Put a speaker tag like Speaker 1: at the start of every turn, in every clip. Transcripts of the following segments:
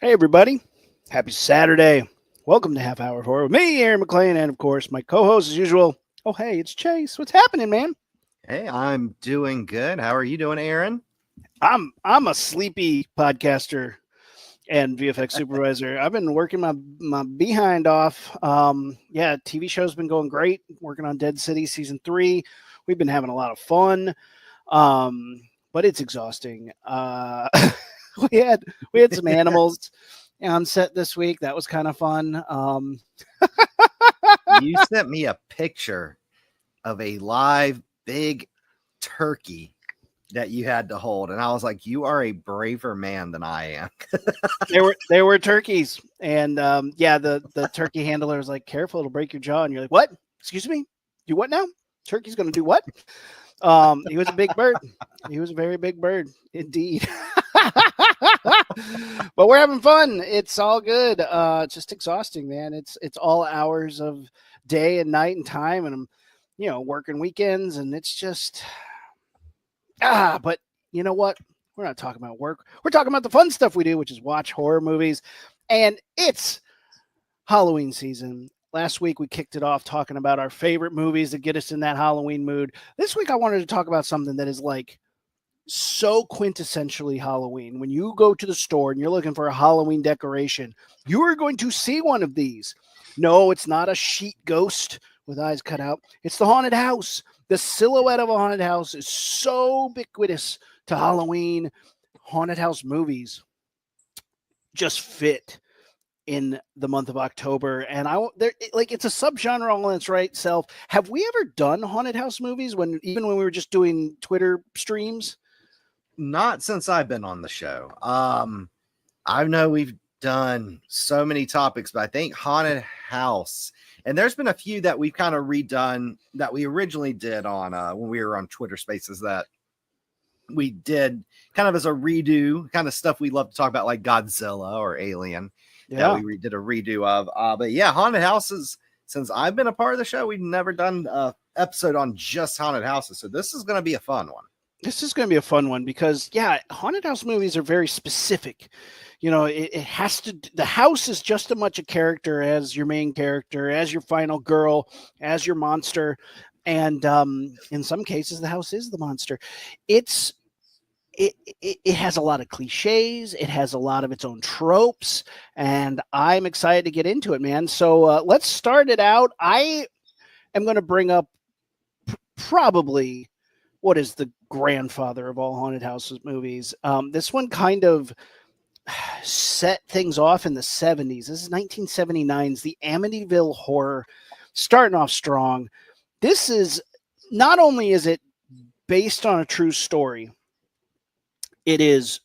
Speaker 1: Hey, everybody. Happy Saturday. Welcome to Half Hour Horror with me, Aaron McLean, and of course, my co host as usual. Oh, hey, it's Chase. What's happening, man?
Speaker 2: Hey, I'm doing good. How are you doing, Aaron?
Speaker 1: I'm a sleepy podcaster and VFX supervisor. I've been working my behind off. Yeah, TV show's been going great. Working on Dead City season 3. We've been having a lot of fun. But it's exhausting. we had we had some animals on set this week. That was kind of fun.
Speaker 2: You sent me a picture of a live big turkey that you had to hold, and I was like, "You are a braver man than I am."
Speaker 1: There were turkeys, and yeah, the turkey handler was like, "Careful, it'll break your jaw." And you're like, "What? Excuse me? Do what now? Turkey's gonna do what?" He was a big bird. He was a very big bird indeed. But we're having fun. It's all good. It's just exhausting, man. It's all hours of day and night and time, and I'm, working weekends, and it's just But you know what? We're not talking about work. We're talking about the fun stuff we do, which is watch horror movies, and it's Halloween season. Last week we kicked it off talking about our favorite movies that get us in that Halloween mood. This week I wanted to talk about something that is like so quintessentially Halloween. When you go to the store and you're looking for a Halloween decoration, you are going to see one of these. No, it's not a sheet ghost with eyes cut out. It's the haunted house. The silhouette of a haunted house is so ubiquitous to Halloween. Haunted house movies just fit in the month of October, and it's a subgenre all in its right self. Have we ever done haunted house movies even when we were just doing Twitter streams?
Speaker 2: Not since I've been on the show. I know we've done so many topics, but I think haunted house, and there's been a few that we've kind of redone that we originally did on when we were on Twitter Spaces that we did kind of as a redo, kind of stuff we love to talk about, like Godzilla or Alien.
Speaker 1: Yeah.
Speaker 2: That we did a redo of. But yeah, haunted houses, since I've been a part of the show, we've never done an episode on just haunted houses. So this is going to be a fun one.
Speaker 1: This is going to be a fun one because, yeah, haunted house movies are very specific. It has to, the house is just as much a character as your main character, as your final girl, as your monster. And in some cases, the house is the monster. It has a lot of cliches. It has a lot of its own tropes, and I'm excited to get into it, man. So let's start it out. I am going to bring up probably what is the grandfather of all haunted houses movies. This one kind of set things off in the 70s. This is 1979's The Amityville Horror, starting off strong. This is, not only is it based on a true story, it is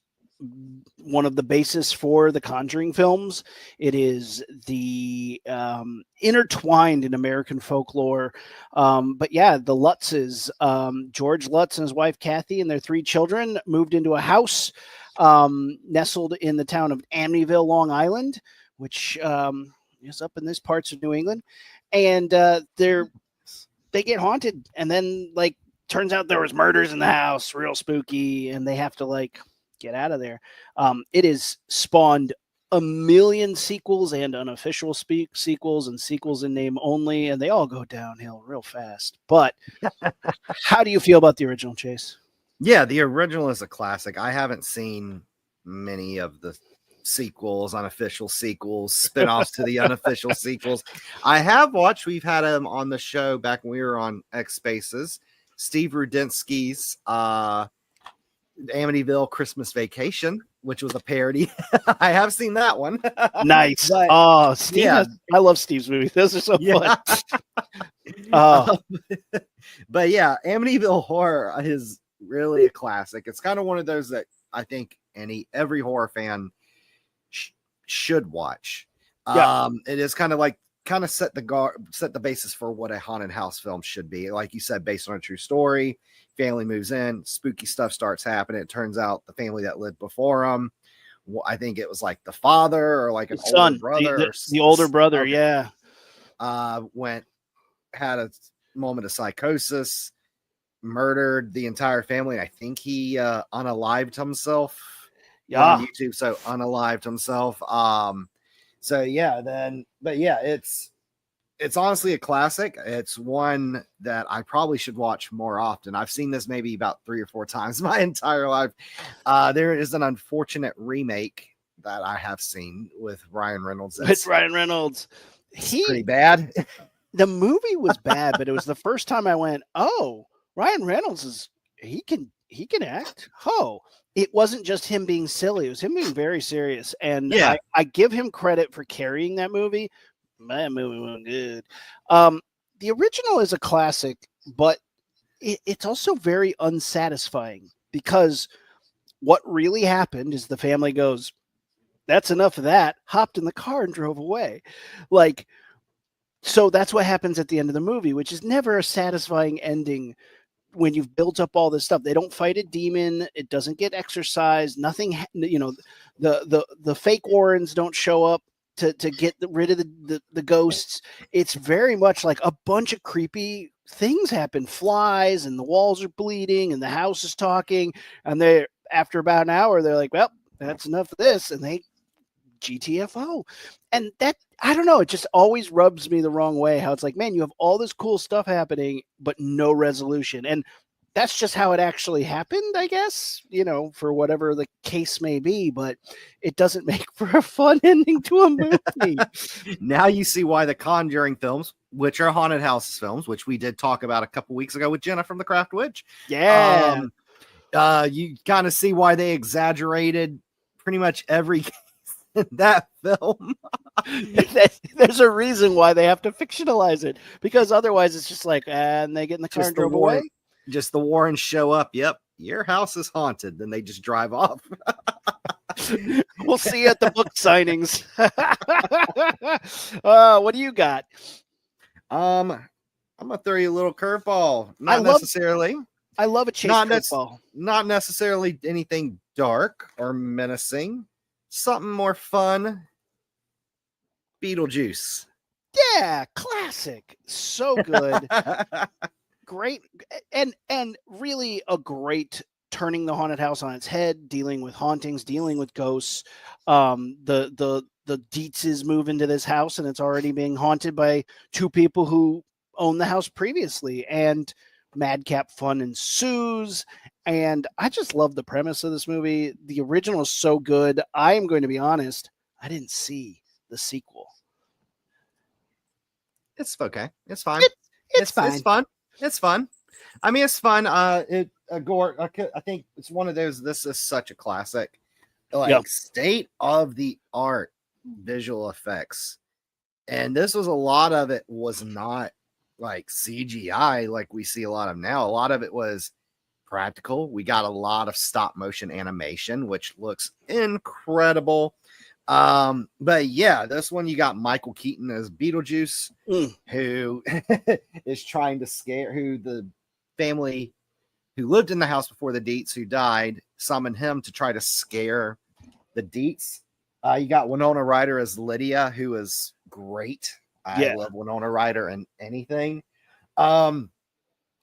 Speaker 1: one of the basis for the Conjuring films. It is the intertwined in American folklore. But yeah, the Lutzes, George Lutz and his wife Kathy and their 3 children moved into a house nestled in the town of Amityville, Long Island, which is up in this parts of New England. And they get haunted, and then turns out there was murders in the house, real spooky, and they have to get out of there. It has spawned a million sequels and unofficial sequels and sequels in name only, and they all go downhill real fast. But how do you feel about the original, Chase?
Speaker 2: Yeah, the original is a classic. I haven't seen many of the sequels, unofficial sequels, spinoffs to the unofficial sequels. I have watched, we've had him on the show back when we were on X Spaces, Steve Rudinsky's Amityville Christmas Vacation, which was a parody. I have seen that one.
Speaker 1: Nice. But, Steve, yeah. I love Steve's movies. Those are so fun.
Speaker 2: But yeah, Amityville Horror is really a classic. It's kind of one of those that I think every horror fan should watch.
Speaker 1: Yeah.
Speaker 2: It is kind of set the basis for what a haunted house film should be. Like you said, based on a true story. Family moves in, spooky stuff starts happening. It turns out the family that lived before them, I think it was like the father or like an older brother,
Speaker 1: the older brother, yeah,
Speaker 2: had a moment of psychosis, murdered the entire family. I think he unalived himself.
Speaker 1: Yeah.
Speaker 2: on YouTube, so unalived himself. So yeah, but yeah, it's honestly a classic. It's one that I probably should watch more often. I've seen this maybe about 3 or 4 times my entire life. There is an unfortunate remake that I have seen with Ryan Reynolds.
Speaker 1: With Ryan Reynolds.
Speaker 2: It's pretty bad.
Speaker 1: The movie was bad, but it was the first time I went, oh, Ryan Reynolds he can act. Oh, it wasn't just him being silly. It was him being very serious. And
Speaker 2: Yeah.
Speaker 1: I give him credit for carrying that movie. That movie wasn't good. The original is a classic, but it's also very unsatisfying because what really happened is the family goes, that's enough of that, hopped in the car and drove away. Like, so that's what happens at the end of the movie, which is never a satisfying ending when you've built up all this stuff. They don't fight a demon. It doesn't get exorcised. Nothing, the fake Warrens don't show up to get rid of the ghosts. It's very much like a bunch of creepy things happen. Flies and the walls are bleeding and the house is talking. And they, after about an hour, they're like, well, that's enough of this. And they GTFO. And that, I don't know, it just always rubs me the wrong way how it's like, man, you have all this cool stuff happening, but no resolution. And that's just how it actually happened, I guess, for whatever the case may be, but it doesn't make for a fun ending to a movie.
Speaker 2: Now you see why the Conjuring films, which are haunted houses films, which we did talk about a couple weeks ago with Jenna from the Craft Witch.
Speaker 1: Yeah.
Speaker 2: You kind of see why they exaggerated pretty much every in that film.
Speaker 1: There's a reason why they have to fictionalize it, because otherwise it's just like, and they get in the car and drove away.
Speaker 2: Just the Warrens show up. Yep, your house is haunted. Then they just drive off.
Speaker 1: We'll see you at the book signings. What do you got?
Speaker 2: I'm gonna throw you a little curveball. Not necessarily.
Speaker 1: I love a chase curveball.
Speaker 2: Not necessarily anything dark or menacing. Something more fun. Beetlejuice.
Speaker 1: Yeah, classic. So good. Great. And really a great turning the haunted house on its head, dealing with hauntings, dealing with ghosts. The Dietzes move into this house and it's already being haunted by 2 people who owned the house previously, and madcap fun ensues. And I just love the premise of this movie. The original is so good. I am going to be honest, I didn't see the sequel.
Speaker 2: It's okay. It's fine.
Speaker 1: It's fine.
Speaker 2: It's fun. It's fun. I mean, it's fun. Gore, I think it's one of those. This is such a classic, state of the art visual effects, and this was a lot of it was not like CGI like we see a lot of now. A lot of it was practical. We got a lot of stop motion animation, which looks incredible. But yeah, this one you got Michael Keaton as Beetlejuice, who is trying to scare, who the family who lived in the house before the Dietz, who died, summoned him to try to scare the Dietz. You got Winona Ryder as Lydia, who is great. I love Winona Ryder and anything.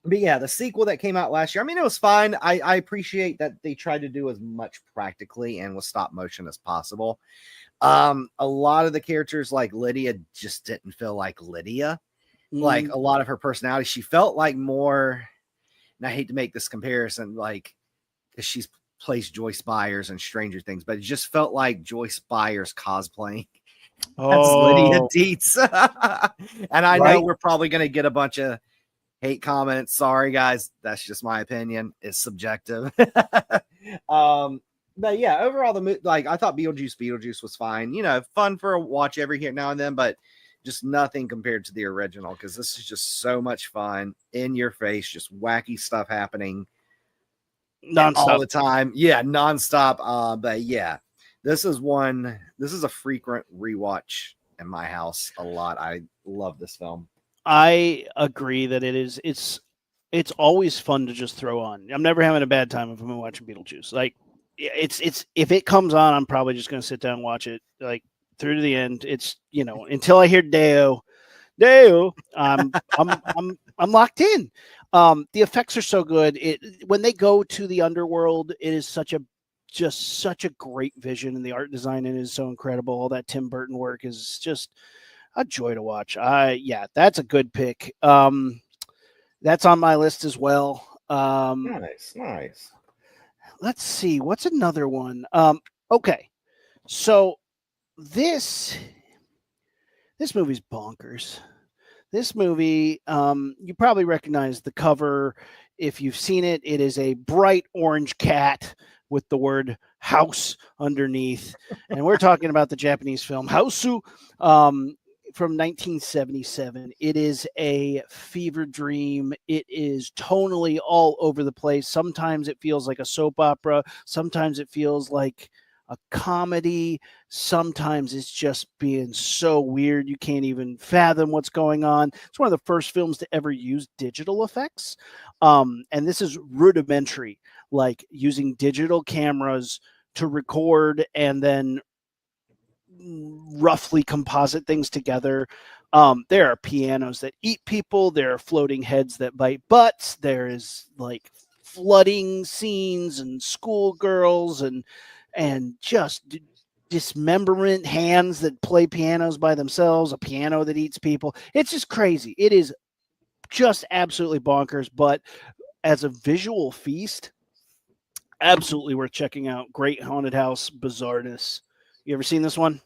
Speaker 2: But yeah, the sequel that came out last year, I mean, it was fine. I appreciate that they tried to do as much practically and with stop motion as possible. A lot of the characters like Lydia just didn't feel like Lydia. Like a lot of her personality, she felt like more, and I hate to make this comparison, like, because she's plays Joyce Byers and Stranger Things, but it just felt like Joyce Byers cosplaying as Lydia Dietz. And I know we're probably going to get a bunch of hate comments. Sorry, guys. That's just my opinion. It's subjective. But yeah, overall, I thought Beetlejuice was fine. Fun for a watch every here now and then, but just nothing compared to the original, because this is just so much fun, in your face, just wacky stuff happening
Speaker 1: nonstop
Speaker 2: all the time. Yeah, nonstop. But yeah, this is a frequent rewatch in my house a lot. I love this film.
Speaker 1: I agree that it's always fun to just throw on. I'm never having a bad time if I'm watching Beetlejuice. Like, it's if it comes on, I'm probably just going to sit down and watch it like through to the end. It's until I hear Deo, I'm locked in. The effects are so good. When they go to the underworld, it is such a just such a great vision, and the art design in it is so incredible. All that Tim Burton work is just a joy to watch. Yeah, that's a good pick. That's on my list as well.
Speaker 2: Nice.
Speaker 1: Let's see, what's another one? Okay, so this movie's bonkers. This movie, you probably recognize the cover. If you've seen it, it is a bright orange cat with the word house underneath. And we're talking about the Japanese film Hausu from 1977. It is a fever dream. It is tonally all over the place. Sometimes it feels like a soap opera. Sometimes it feels like a comedy. Sometimes it's just being so weird you can't even fathom what's going on. It's one of the first films to ever use digital effects. And this is rudimentary, like using digital cameras to record and then roughly composite things together. There are pianos that eat people. There are floating heads that bite butts. There is like flooding scenes and schoolgirls and just dismemberment hands that play pianos by themselves, a piano that eats people. It's just crazy. It is just absolutely bonkers, but as a visual feast, absolutely worth checking out. Great haunted house bizarreness. You ever seen this one?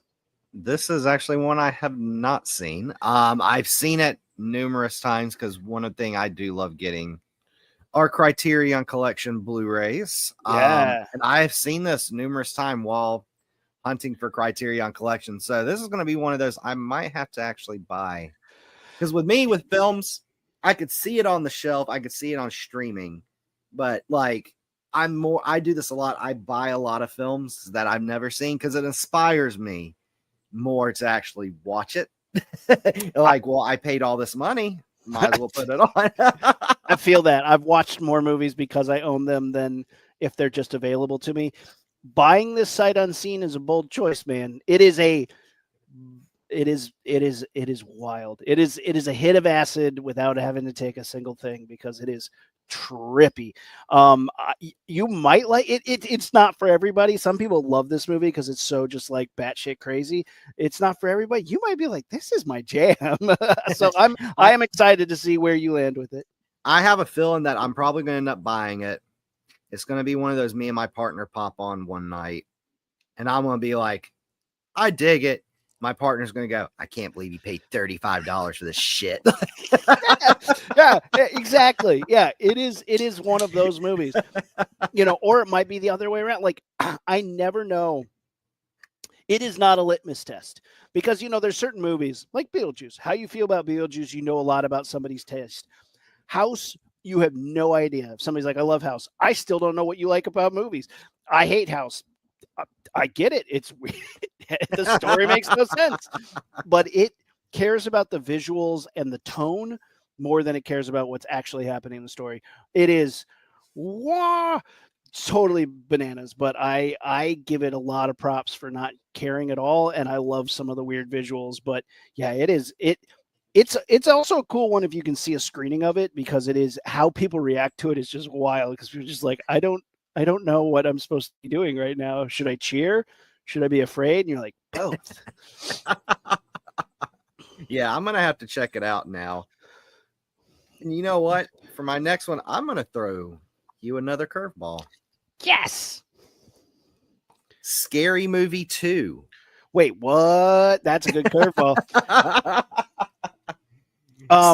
Speaker 2: This is actually one I have not seen. I've seen it numerous times because one thing I do love getting are Criterion Collection Blu-rays.
Speaker 1: Yeah.
Speaker 2: And I've seen this numerous times while hunting for Criterion Collection. So this is going to be one of those I might have to actually buy. Because with me, with films, I could see it on the shelf. I could see it on streaming. But like, I do this a lot. I buy a lot of films that I've never seen because it inspires me more to actually watch it. Like, well, I paid all this money. Might as well put it on.
Speaker 1: I feel that. I've watched more movies because I own them than if they're just available to me. Buying this sight unseen is a bold choice, man. It is wild. It is a hit of acid without having to take a single thing because it is trippy. You might like it. It's not for everybody. Some people love this movie because it's so just like batshit crazy. It's not for everybody. You might be like, this is my jam. So I am excited to see where you land with it.
Speaker 2: I have a feeling that I'm probably going to end up buying it. It's going to be one of those me and my partner pop on one night, and I'm going to be like, I dig it. My partner's going to go, I can't believe you paid $35 for this shit.
Speaker 1: Yeah, exactly. Yeah, it is one of those movies, or it might be the other way around. Like, I never know. It is not a litmus test because, there's certain movies like Beetlejuice. How you feel about Beetlejuice, a lot about somebody's taste. House, you have no idea. If somebody's like, I love House, I still don't know what you like about movies. I hate House. I get it. It's weird. The story makes no sense, but it cares about the visuals and the tone more than it cares about what's actually happening in the story. It is totally bananas, but I give it a lot of props for not caring at all, and I love some of the weird visuals. But yeah, it's also a cool one if you can see a screening of it, because it is how people react to it is just wild, because you're just like, I don't know what I'm supposed to be doing right now. Should I cheer? Should I be afraid? And you're like, both.
Speaker 2: Yeah, I'm going to have to check it out now. And you know what? For my next one, I'm going to throw you another curveball.
Speaker 1: Yes.
Speaker 2: Scary Movie 2.
Speaker 1: Wait, what? That's a good curveball.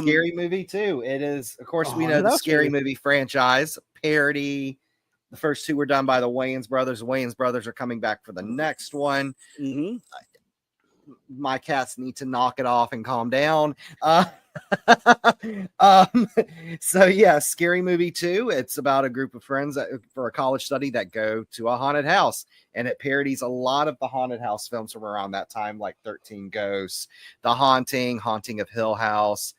Speaker 2: Scary Movie 2. It is, of course, we know the Scary Movie franchise parody. The first two were done by the Wayans brothers. The Wayans brothers are coming back for the next one.
Speaker 1: Mm-hmm.
Speaker 2: My cats need to knock it off and calm down. So yeah, Scary Movie 2. It's about a group of friends for a college study that go to a haunted house, and it parodies a lot of the haunted house films from around that time, like 13 Ghosts, The Haunting, Haunting of Hill House.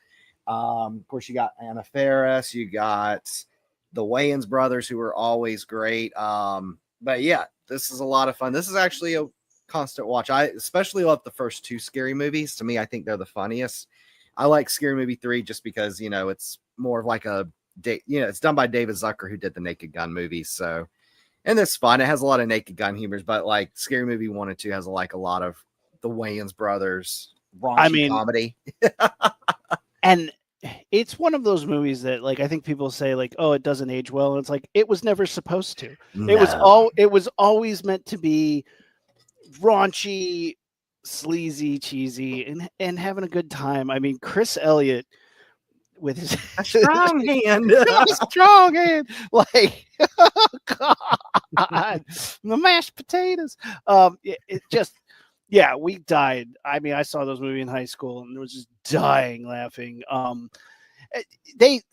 Speaker 2: Of course, you got Anna Faris, you got the Wayans brothers, who are always great. But yeah, this is a lot of fun. This is actually a constant watch. I especially love the first two Scary movies. To me, I think they're the funniest. I like Scary Movie 3 just because, it's more of like it's done by David Zucker, who did the Naked Gun movies. So And it's fun. It has a lot of Naked Gun humors, but like Scary Movie 1 and 2 has like a lot of the Wayans brothers raunchy comedy.
Speaker 1: And it's one of those movies that, like, I think people say, like, oh, it doesn't age well. And it's like, it was never supposed to.
Speaker 2: No.
Speaker 1: It was always meant to be raunchy, sleazy, cheesy, and having a good time. I mean, Chris Elliott with his
Speaker 2: strong hand.
Speaker 1: Strong hand. Like, oh God, the mashed potatoes. It just, yeah, we died. I mean, I saw those movies in high school and was just dying laughing. And when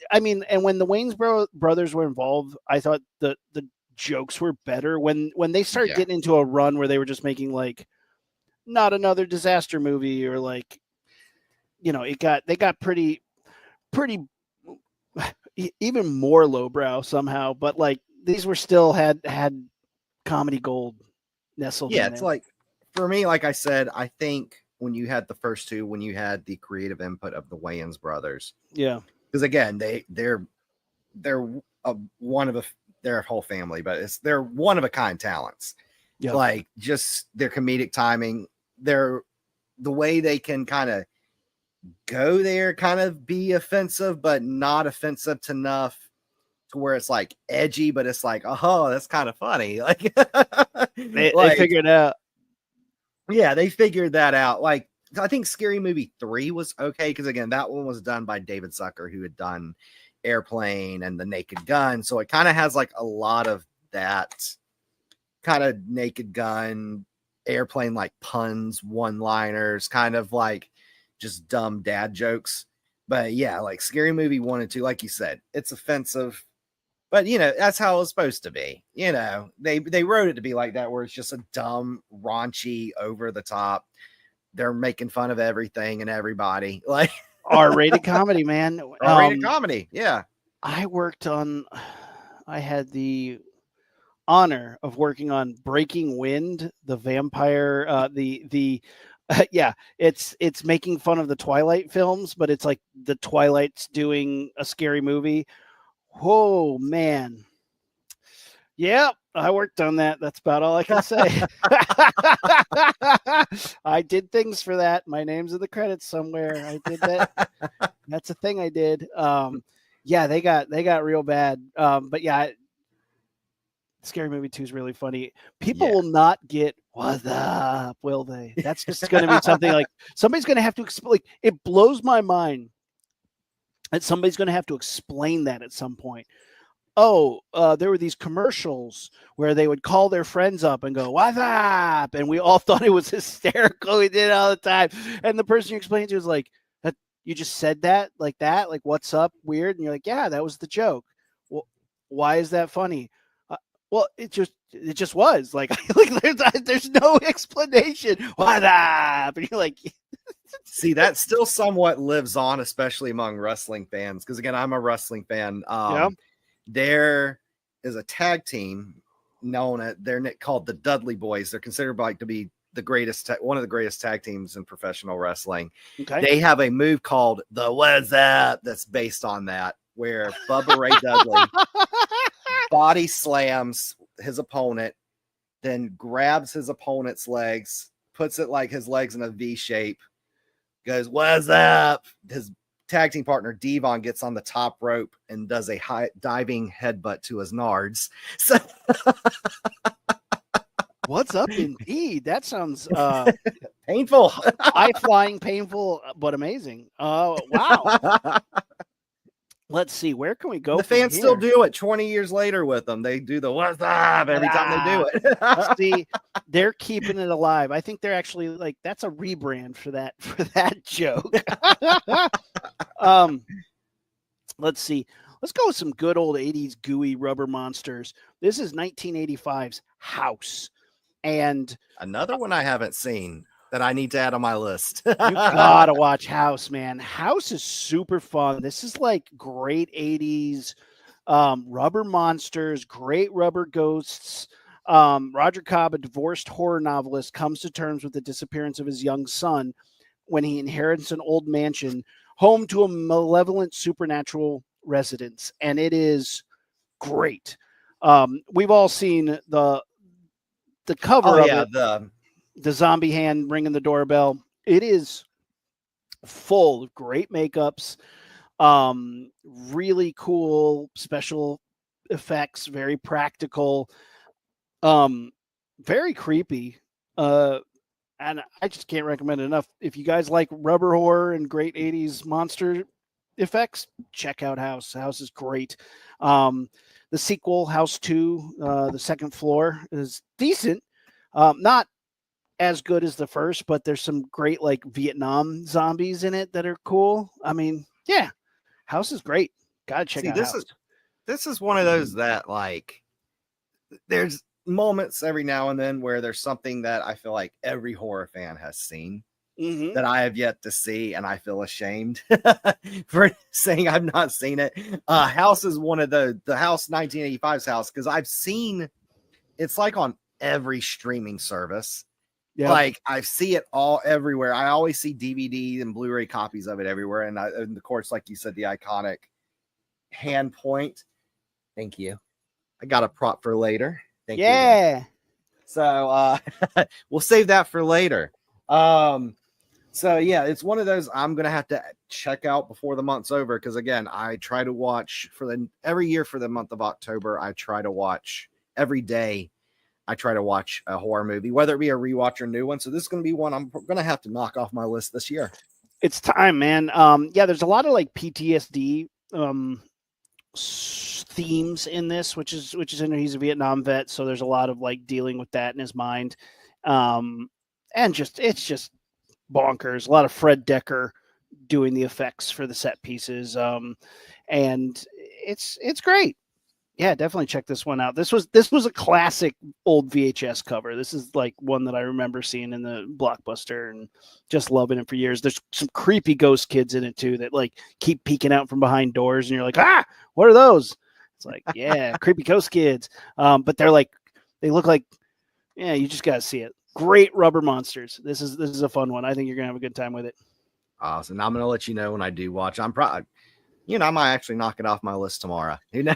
Speaker 1: the Wayans brothers were involved, I thought the jokes were better when they started getting into a run where they were just making like not another disaster movie, or like, you know, they got pretty even more lowbrow somehow, but like these were still had comedy gold nestled in there.
Speaker 2: It's like, for me, like I said, I think when you had the first two, when you had the creative input of the Wayans brothers, because again, they're one of their whole family, but they're one of a kind talents. Like just their comedic timing, the way they can kind of go there, kind of be offensive, but not offensive enough to where it's like edgy, but it's like, oh, that's kind of funny. Like
Speaker 1: they figured it out.
Speaker 2: Yeah, they figured that out. Like, I think Scary Movie 3 was okay, because again, that one was done by David Zucker, who had done Airplane and The Naked Gun. So it kind of has like a lot of that kind of Naked Gun, Airplane, like puns, one-liners, kind of like just dumb dad jokes. But yeah, like Scary Movie 1 and 2, like you said, it's offensive. But, you know, that's how it was supposed to be. You know, they wrote it to be like that, where it's just a dumb, raunchy, over the top. They're making fun of everything and everybody. Like
Speaker 1: R-rated comedy, man.
Speaker 2: R-rated comedy. Yeah.
Speaker 1: I had the honor of working on Breaking Wind, the vampire, it's making fun of the Twilight films, but it's like the Twilight's doing a scary movie. Whoa, man. Yeah, I worked on that. That's about all I can say. I did things for that. My name's in the credits somewhere. I did that. That's a thing I did. Yeah, they got real bad. But yeah, Scary Movie 2 is really funny. People will not get what's up, will they? That's just going to be something like somebody's going to have to explain. Like, it blows my mind that somebody's going to have to explain that at some point. Oh, there were these commercials where they would call their friends up and go, what's up? And we all thought it was hysterical. We did it all the time. And the person you explained to was like, you just said that? Like, what's up? Weird. And you're like, yeah, that was the joke. Well, why is that funny? Well, it just was like there's no explanation. What up? And you're like,
Speaker 2: see, that still somewhat lives on, especially among wrestling fans. Because again, I'm a wrestling fan. There is a tag team they're called the Dudley Boys. They're considered like to be the greatest, one of the greatest tag teams in professional wrestling. Okay. They have a move called the What's Up that's based on that, where Bubba Ray Dudley body slams his opponent, then grabs his opponent's legs, puts it like his legs in a V shape, goes, what's up? His tag team partner Devon gets on the top rope and does a high diving headbutt to his nards. So
Speaker 1: what's up indeed? That sounds
Speaker 2: painful.
Speaker 1: High-flying, painful, but amazing. Wow. Let's see, where can we go?
Speaker 2: The fans still do it 20 years later with them. They do the what's up every time they do it.
Speaker 1: See, they're keeping it alive. I think they're actually like, that's a rebrand for that joke. Let's see. Let's go with some good old 80s gooey rubber monsters. This is 1985's House. And
Speaker 2: another one I haven't seen that I need to add on my list.
Speaker 1: You gotta watch House, man. House is super fun. This is like great 80s rubber monsters, great rubber ghosts. Roger Cobb, a divorced horror novelist, comes to terms with the disappearance of his young son when he inherits an old mansion home to a malevolent supernatural residence. And it is great. We've all seen the cover
Speaker 2: Oh
Speaker 1: of
Speaker 2: yeah,
Speaker 1: it, the zombie hand ringing the doorbell. It is full of great makeups, really cool special effects, very practical, very creepy. And I just can't recommend it enough. If you guys like rubber horror and great 80s monster effects, check out House. House is great. The sequel, House 2, the second floor, is decent. Not as good as the first, but there's some great like Vietnam zombies in it that are cool. I mean, yeah, House is great. Gotta check
Speaker 2: see,
Speaker 1: out House.
Speaker 2: this is one of those that like there's moments every now and then where there's something that I feel like every horror fan has seen
Speaker 1: Mm-hmm.
Speaker 2: that I have yet to see, and I feel ashamed for saying I've not seen it. House is one of the House 1985's House, because I've seen it's like on every streaming service.
Speaker 1: Yeah.
Speaker 2: Like I see it all everywhere. I always see DVD and Blu-ray copies of it everywhere. And of course, like you said, the iconic hand point. Thank you. I got a prop for later. Thank you.
Speaker 1: Yeah.
Speaker 2: So we'll save that for later. So yeah, it's one of those I'm gonna have to check out before the month's over, because again, I try to watch every year for the month of October. I try to watch every day. I try to watch a horror movie, whether it be a rewatch or new one. So this is going to be one I'm going to have to knock off my list this year.
Speaker 1: It's time, man. Yeah, there's a lot of like PTSD themes in this, which is he's a Vietnam vet, so there's a lot of like dealing with that in his mind, and it's just bonkers. A lot of Fred Decker doing the effects for the set pieces, and it's great. Yeah, definitely check this one out. This was a classic old VHS cover. This is like one that I remember seeing in the Blockbuster and just loving it for years. There's some creepy ghost kids in it too that like keep peeking out from behind doors, and you're like, what are those? It's like, yeah, creepy ghost kids. But they look like, yeah, you just gotta see it. Great rubber monsters. This is a fun one. I think you're gonna have a good time with it.
Speaker 2: Awesome. I'm gonna let you know when I do watch. I'm probably. I might actually knock it off my list tomorrow.
Speaker 1: Yeah,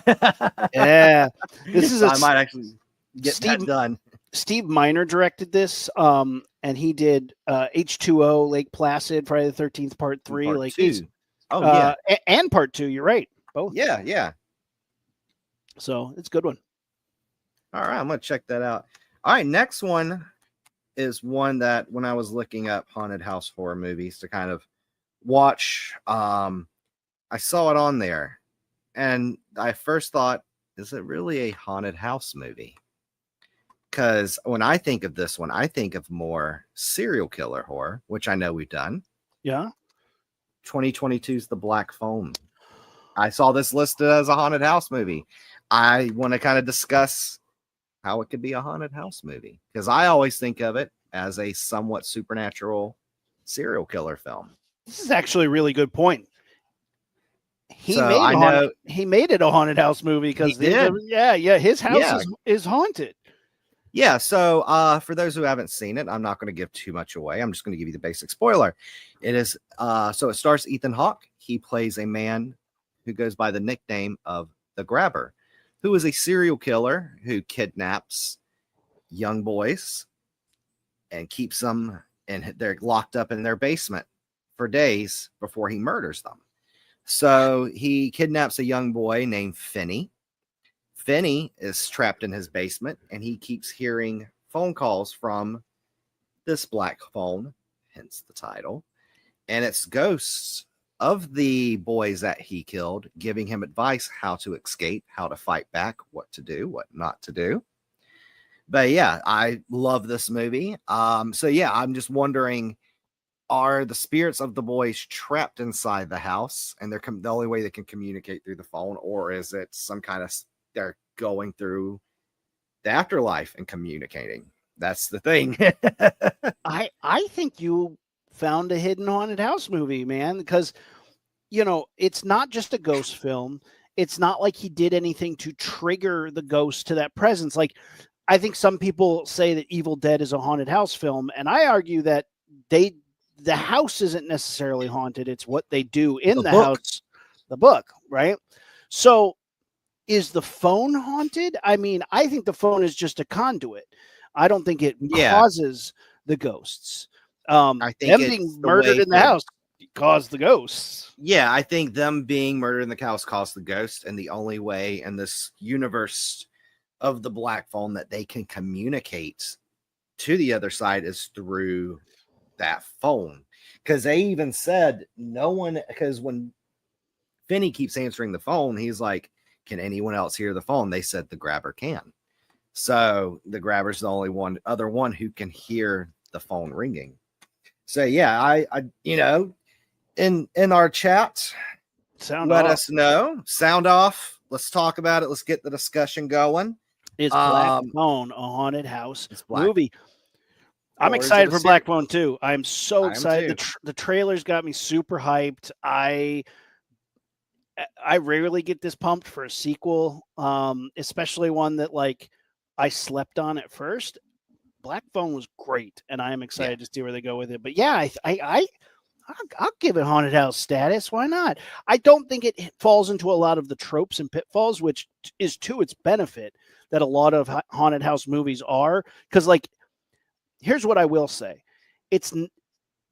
Speaker 2: I might actually get that done.
Speaker 1: Steve Miner directed this, and he did H2O, Lake Placid, Friday the 13th, Part 3.
Speaker 2: Part
Speaker 1: like
Speaker 2: 2. Yeah,
Speaker 1: and Part 2. You're right, both.
Speaker 2: Yeah.
Speaker 1: So it's a good one.
Speaker 2: All right, I'm gonna check that out. All right, next one is one that when I was looking up haunted house horror movies to kind of watch, I saw it on there, and I first thought, is it really a haunted house movie? Because when I think of this one, I think of more serial killer horror, which I know we've done.
Speaker 1: Yeah.
Speaker 2: 2022's The Black Phone. I saw this listed as a haunted house movie. I want to kind of discuss how it could be a haunted house movie, because I always think of it as a somewhat supernatural serial killer film.
Speaker 1: This is actually a really good point. He
Speaker 2: So
Speaker 1: made it a haunted house movie because his house is haunted.
Speaker 2: Yeah, so for those who haven't seen it, I'm not going to give too much away. I'm just going to give you the basic spoiler. It is so it stars Ethan Hawke. He plays a man who goes by the nickname of the Grabber, who is a serial killer who kidnaps young boys and keeps them, and they're locked up in their basement for days before he murders them. So he kidnaps a young boy named Finney. Finney is trapped in his basement, and he keeps hearing phone calls from this black phone, hence the title. And it's ghosts of the boys that he killed, giving him advice how to escape, how to fight back, what to do, what not to do. But yeah, I love this movie. So yeah, I'm just wondering, are the spirits of the boys trapped inside the house, and they're the only way they can communicate through the phone, or is it some kind of they're going through the afterlife and communicating? That's the thing.
Speaker 1: I think you found a hidden haunted house movie, man, because it's not just a ghost film. It's not like he did anything to trigger the ghost to that presence. Like, I think some people say that Evil Dead is a haunted house film, and I argue that the house isn't necessarily haunted. It's what they do in the house, the book, right? So is the phone haunted? I mean, I think the phone is just a conduit. I don't think it
Speaker 2: Yeah,
Speaker 1: causes the ghosts.
Speaker 2: I think
Speaker 1: Them
Speaker 2: it's
Speaker 1: being
Speaker 2: the
Speaker 1: murdered
Speaker 2: way
Speaker 1: in the
Speaker 2: for
Speaker 1: house caused the ghosts.
Speaker 2: yeah, I think them being murdered in the house caused the ghost, and the only way in this universe of the black phone that they can communicate to the other side is through that phone. Because they even said no one, because when Finney keeps answering the phone, he's like, can anyone else hear the phone? They said the grabber can. So the grabber's the only other one who can hear the phone ringing. So yeah, I in our chat,
Speaker 1: Sound
Speaker 2: let
Speaker 1: off.
Speaker 2: us know. Sound off. Let's talk about it. Let's get the discussion going.
Speaker 1: Is Black Phone a haunted house
Speaker 2: It's Black.
Speaker 1: movie? I'm
Speaker 2: Or is it
Speaker 1: excited
Speaker 2: a
Speaker 1: for
Speaker 2: series?
Speaker 1: Black Phone too. I'm so
Speaker 2: I am
Speaker 1: excited.
Speaker 2: too.
Speaker 1: The trailers got me super hyped. I rarely get this pumped for a sequel, especially one that like I slept on at first. Black Phone was great, and I am excited to see where they go with it. But yeah, I'll give it haunted house status. Why not? I don't think it falls into a lot of the tropes and pitfalls, which is to its benefit that a lot of haunted house movies are. Because like, here's what I will say: it's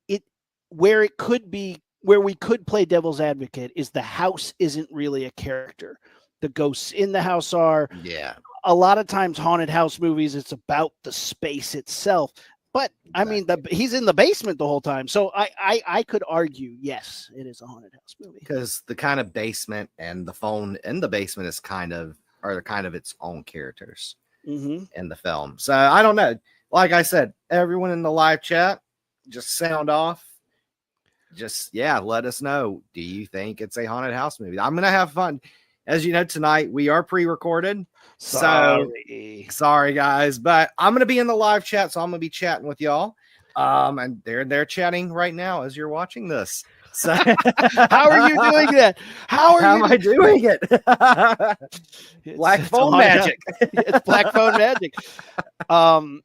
Speaker 1: it where it could be where we could play devil's advocate is the house isn't really a character. The ghosts in the house are.
Speaker 2: Yeah.
Speaker 1: A lot of times haunted house movies, it's about the space itself. But I mean, he's in the basement the whole time. So I could argue, yes, it is a haunted house movie.
Speaker 2: Because the kind of basement and the phone in the basement is kind of its own characters in the film. So I don't know. Like I said, everyone in the live chat, just sound off. Just let us know. Do you think it's a haunted house movie? I'm gonna have fun. As you know, tonight we are pre-recorded.
Speaker 1: Sorry.
Speaker 2: So sorry guys, but I'm gonna be in the live chat, so I'm gonna be chatting with y'all. And they're chatting right now as you're watching this. So
Speaker 1: how are you doing that? How
Speaker 2: am I doing it? Black phone magic.
Speaker 1: It's Black Phone magic.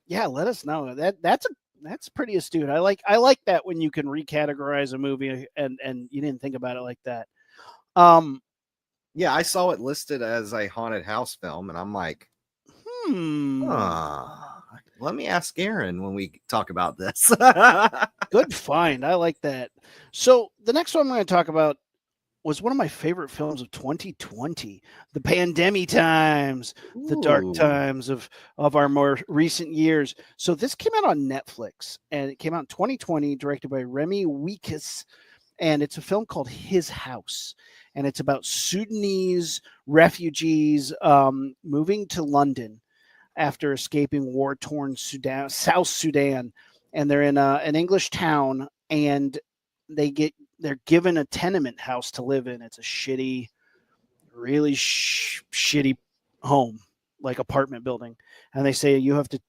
Speaker 1: Yeah, let us know. That's pretty astute. I like that when you can recategorize a movie and you didn't think about it like that.
Speaker 2: Yeah, I saw it listed as a haunted house film, and I'm like, let me ask Aaron when we talk about this.
Speaker 1: Good find. I like that. So the next one I'm going to talk about was one of my favorite films of 2020, the pandemic times, the dark times of our more recent years. So this came out on Netflix, and it came out in 2020, directed by Remy Weekes, and it's a film called His House. And it's about Sudanese refugees moving to London after escaping war-torn South Sudan. And they're in an English town, and they're given a tenement house to live in. It's a shitty, really shitty home, like apartment building. And they say you have to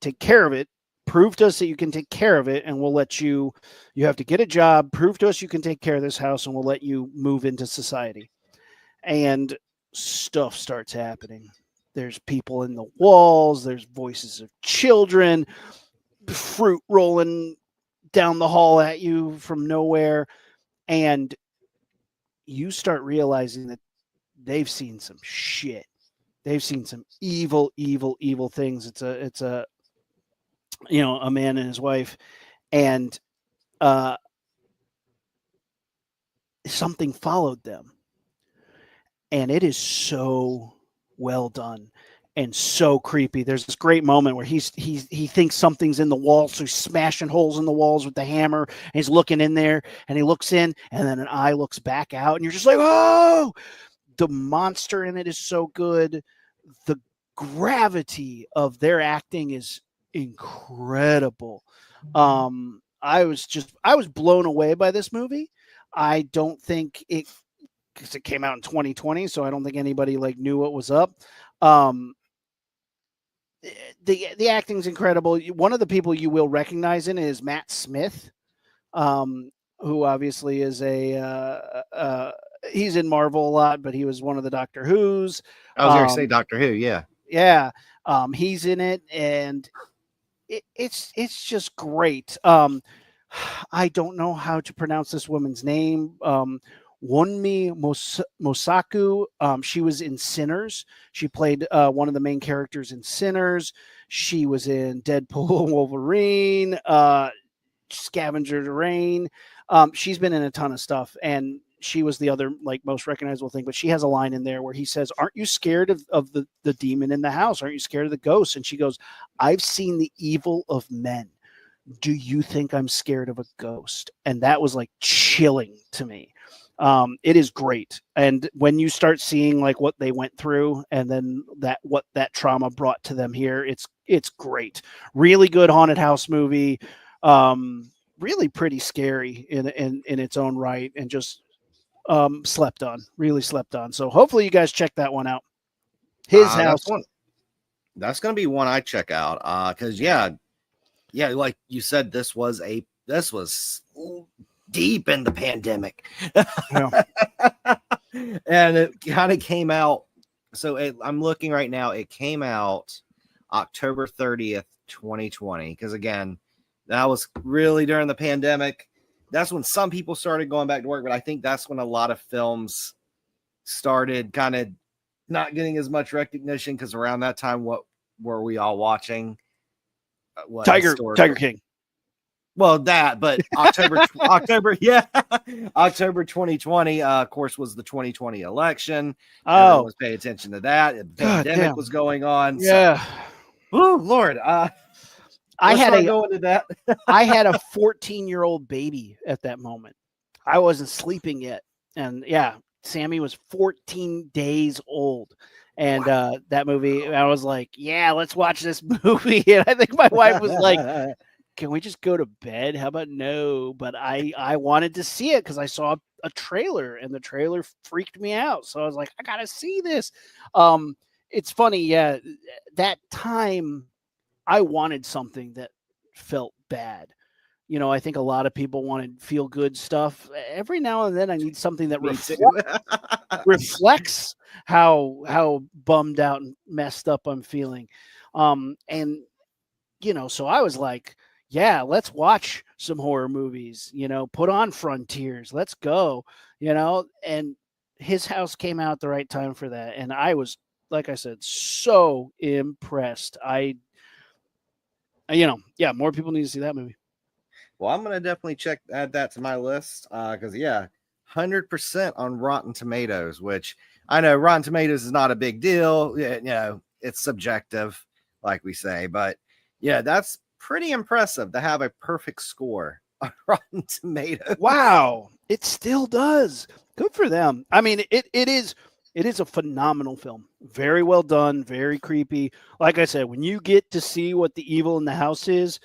Speaker 1: take care of it. Prove to us that you can take care of it, and we'll let you have to get a job, prove to us you can take care of this house, and we'll let you move into society. And stuff starts happening. There's people in the walls, there's voices of children, fruit rolling down the hall at you from nowhere, and you start realizing that they've seen some shit. They've seen some evil things. It's a a man and his wife, and something followed them, and it is so well done and so creepy. There's this great moment where he thinks something's in the wall, so he's smashing holes in the walls with the hammer, and he's looking in there, and he looks in, and then an eye looks back out, and you're just like, oh! The monster in it is so good. The gravity of their acting is incredible. I was blown away by this movie. I don't think because it came out in 2020, so I don't think anybody like knew what was up. The acting's incredible. One of the people you will recognize in it is Matt Smith, who obviously is he's in Marvel a lot, but he was one of the Doctor Who's.
Speaker 2: I was going to say Doctor Who, yeah.
Speaker 1: Yeah, he's in it, and it's just great. I don't know how to pronounce this woman's name. Wonmi Mosaku. She was in Sinners. She played one of the main characters in Sinners. She was in Deadpool and Wolverine, Scavenger Rain. She's been in a ton of stuff, and she was the other like most recognizable thing. But she has a line in there where he says, "Aren't you scared of the demon in the house? Aren't you scared of the ghost?" And she goes, "I've seen the evil of men. Do you think I'm scared of a ghost?" And that was like chilling to me. It is great. And when you start seeing like what they went through and then what that trauma brought to them here, it's great. Really good haunted house movie. Really pretty scary in its own right, and just really slept on. So hopefully you guys check that one out. His house.
Speaker 2: That's going to be one I check out. Cause yeah, like you said, this was deep in the pandemic.
Speaker 1: Yeah.
Speaker 2: And it kind of came out. So I'm looking right now. It came out October 30th, 2020. Cause again, that was really during the pandemic. That's when some people started going back to work, but I think that's when a lot of films started kind of not getting as much recognition, because around that time, what were we all watching?
Speaker 1: Tiger King.
Speaker 2: Well, that, but October, October 2020, of course, was the 2020 election. Everyone was paying attention to that. The pandemic was going on.
Speaker 1: Yeah.
Speaker 2: So, oh Lord. I had
Speaker 1: a 14-year-old baby at that moment. I wasn't sleeping yet, and yeah, Sammy was 14 days old. And that movie, I was like, yeah, let's watch this movie. And I think my wife was like, can we just go to bed? How about no? But I wanted to see it because I saw a trailer, and the trailer freaked me out. So I was like, I gotta see this. It's funny, yeah. That time, I wanted something that felt bad. You know, I think a lot of people wanted feel good stuff. Every now and then, I need something that reflects how bummed out and messed up I'm feeling. And you know, so I was like, yeah, let's watch some horror movies. You know, put on Frontiers. Let's go. You know, and His House came out at the right time for that, and I was, like I said, so impressed. More people need to see that movie.
Speaker 2: Well, I'm gonna definitely add that to my list, because 100% on Rotten Tomatoes, which I know Rotten Tomatoes is not a big deal. You know, it's subjective, like we say, but yeah, that's pretty impressive to have a perfect score on Rotten Tomatoes.
Speaker 1: Wow, it still does. Good for them. I mean, it is a phenomenal film. Very well done, very creepy. Like I said, when you get to see what the evil in the house is,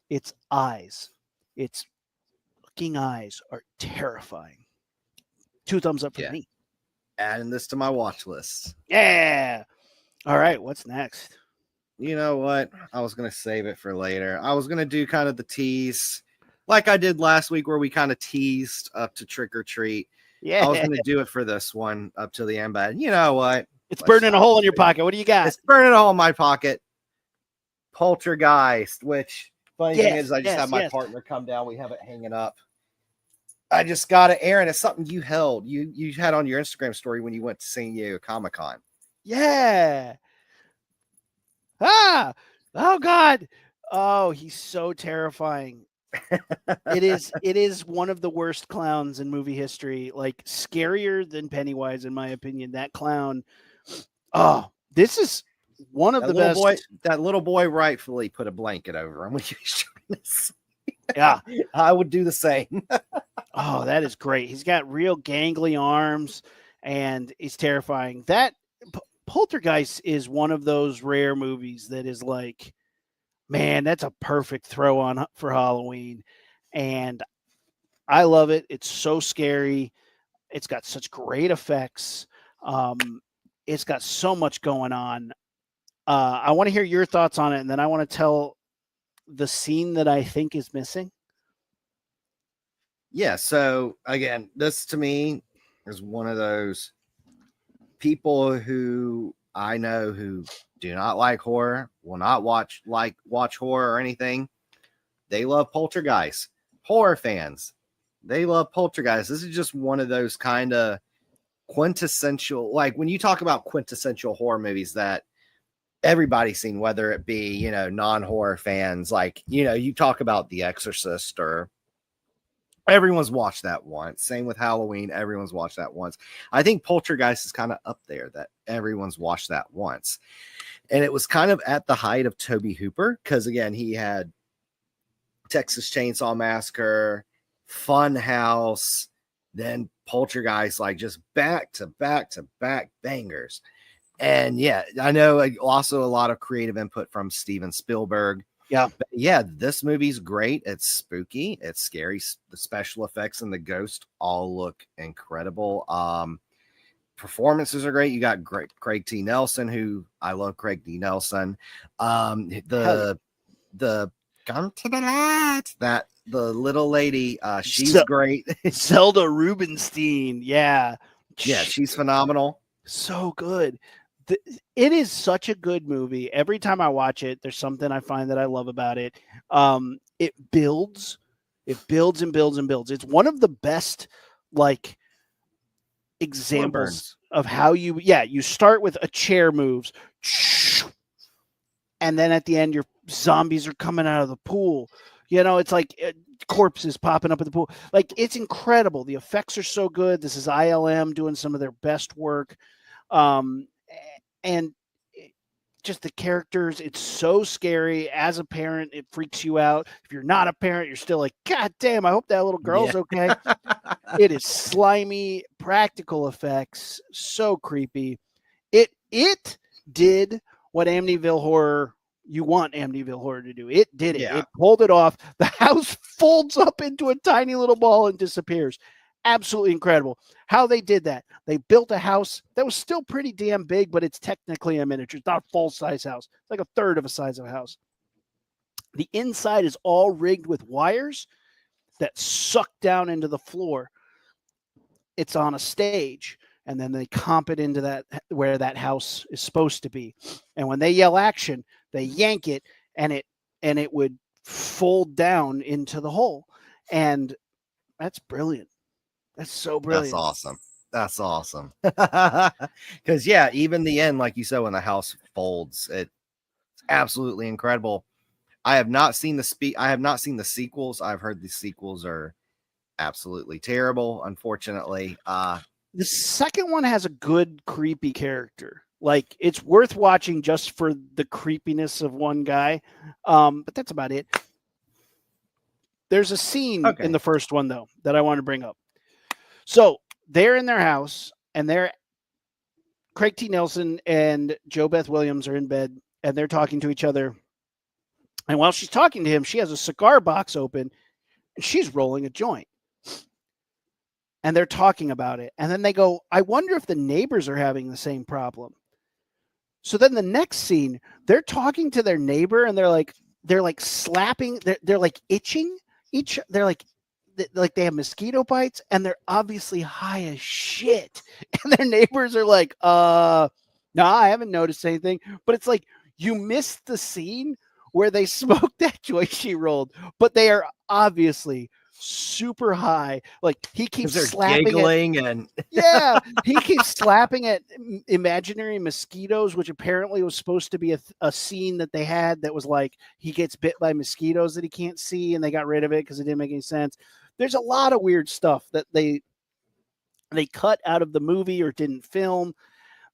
Speaker 1: its eyes. Its fucking eyes are terrifying. 2 thumbs up for me.
Speaker 2: Adding this to my watch list.
Speaker 1: Yeah. All right, what's next?
Speaker 2: You know what? I was going to save it for later. I was going to do kind of the tease like I did last week, where we kind of teased up to Trick or Treat.
Speaker 1: Yeah.
Speaker 2: I was going to do it for this one up to the end, but you know what?
Speaker 1: It's burning a hole in your pocket. What do you got?
Speaker 2: It's burning a hole in my pocket. Poltergeist, which funny thing is I just have my partner come down. We have it hanging up. I just got it, Aaron. It's something you held. You had on your Instagram story when you went to San Diego Comic-Con.
Speaker 1: Yeah. Ah. Oh God. Oh, he's so terrifying. It is one of the worst clowns in movie history. Like scarier than Pennywise, in my opinion. That clown. Oh, this is one of the best.
Speaker 2: That little boy rightfully put a blanket over him when he was trying to sleep.
Speaker 1: Yeah,
Speaker 2: I would do the same.
Speaker 1: Oh, that is great. He's got real gangly arms, and he's terrifying. That Poltergeist is one of those rare movies that is like, man, that's a perfect throw on for Halloween. And I love it. It's so scary. It's got such great effects. It's got so much going on. I want to hear your thoughts on it, and then I want to tell the scene that I think is missing.
Speaker 2: Yeah, so again, this to me is one of those people who I know who do not like horror, will not watch horror or anything. They love Poltergeist. Horror fans, they love Poltergeist. This is just one of those kind of quintessential, like when you talk about quintessential horror movies that everybody's seen, whether it be, you know, non-horror fans, like, you know, you talk about The Exorcist, or everyone's watched that once. Same with Halloween, everyone's watched that once. I think Poltergeist is kind of up there, that everyone's watched that once. And it was kind of at the height of Tobe Hooper, because again, he had Texas Chainsaw Massacre, Funhouse, then Poltergeist, like just back to back to back bangers. And yeah, I know also a lot of creative input from Steven Spielberg.
Speaker 1: Yeah.
Speaker 2: But yeah, this movie's great. It's spooky. It's scary. The special effects and the ghost all look incredible. Performances are great. You got Craig T. Nelson, who I love Craig T. Nelson. The come to the light, that the little lady, she's great.
Speaker 1: Zelda Rubinstein. Yeah.
Speaker 2: Yeah, she's phenomenal.
Speaker 1: So good. It is such a good movie. Every time I watch it, there's something I find that I love about it. It builds and builds and builds. It's one of the best, like, examples of how you start with a chair moves, and then at the end your zombies are coming out of the pool. You know, it's like corpses popping up in the pool. Like, it's incredible. The effects are so good. This is ILM doing some of their best work. And just the characters, it's so scary. As a parent, it freaks you out. If you're not a parent, you're still like, God damn, I hope that little girl's okay. It is slimy, practical effects, so creepy. It did what Amityville Horror, you want Amityville Horror to do. It did it.
Speaker 2: Yeah.
Speaker 1: It pulled it off. The house folds up into a tiny little ball and disappears. Absolutely incredible how they did that. They built a house that was still pretty damn big, but it's technically a miniature. It's not a full-size house. It's like a third of a size of a house. The inside is all rigged with wires that suck down into the floor. It's on a stage, and then they comp it into that where that house is supposed to be. And when they yell action, they yank it, and it would fold down into the hole. And that's brilliant. That's so brilliant.
Speaker 2: That's awesome. Because yeah, even the end, like you said, when the house folds, it's absolutely incredible. I have not seen the sequels. I've heard the sequels are absolutely terrible, unfortunately.
Speaker 1: The second one has a good creepy character. Like, it's worth watching just for the creepiness of one guy. But that's about it. There's a scene in the first one, though, that I want to bring up. So they're in their house, and Craig T. Nelson and Jo Beth Williams are in bed, and they're talking to each other. And while she's talking to him, she has a cigar box open, and she's rolling a joint. And they're talking about it. And then they go, I wonder if the neighbors are having the same problem. So then the next scene, they're talking to their neighbor, and they're like slapping, they're like itching they're like they have mosquito bites, and they're obviously high as shit. And their neighbors are like, no, I haven't noticed anything. But it's like, you missed the scene where they smoked that joint she rolled, but they are obviously super high. Like, he keeps slapping
Speaker 2: giggling and
Speaker 1: yeah, he keeps slapping at imaginary mosquitoes, which apparently was supposed to be a scene that they had that was like, he gets bit by mosquitoes that he can't see, and they got rid of it because it didn't make any sense. There's a lot of weird stuff that they cut out of the movie or didn't film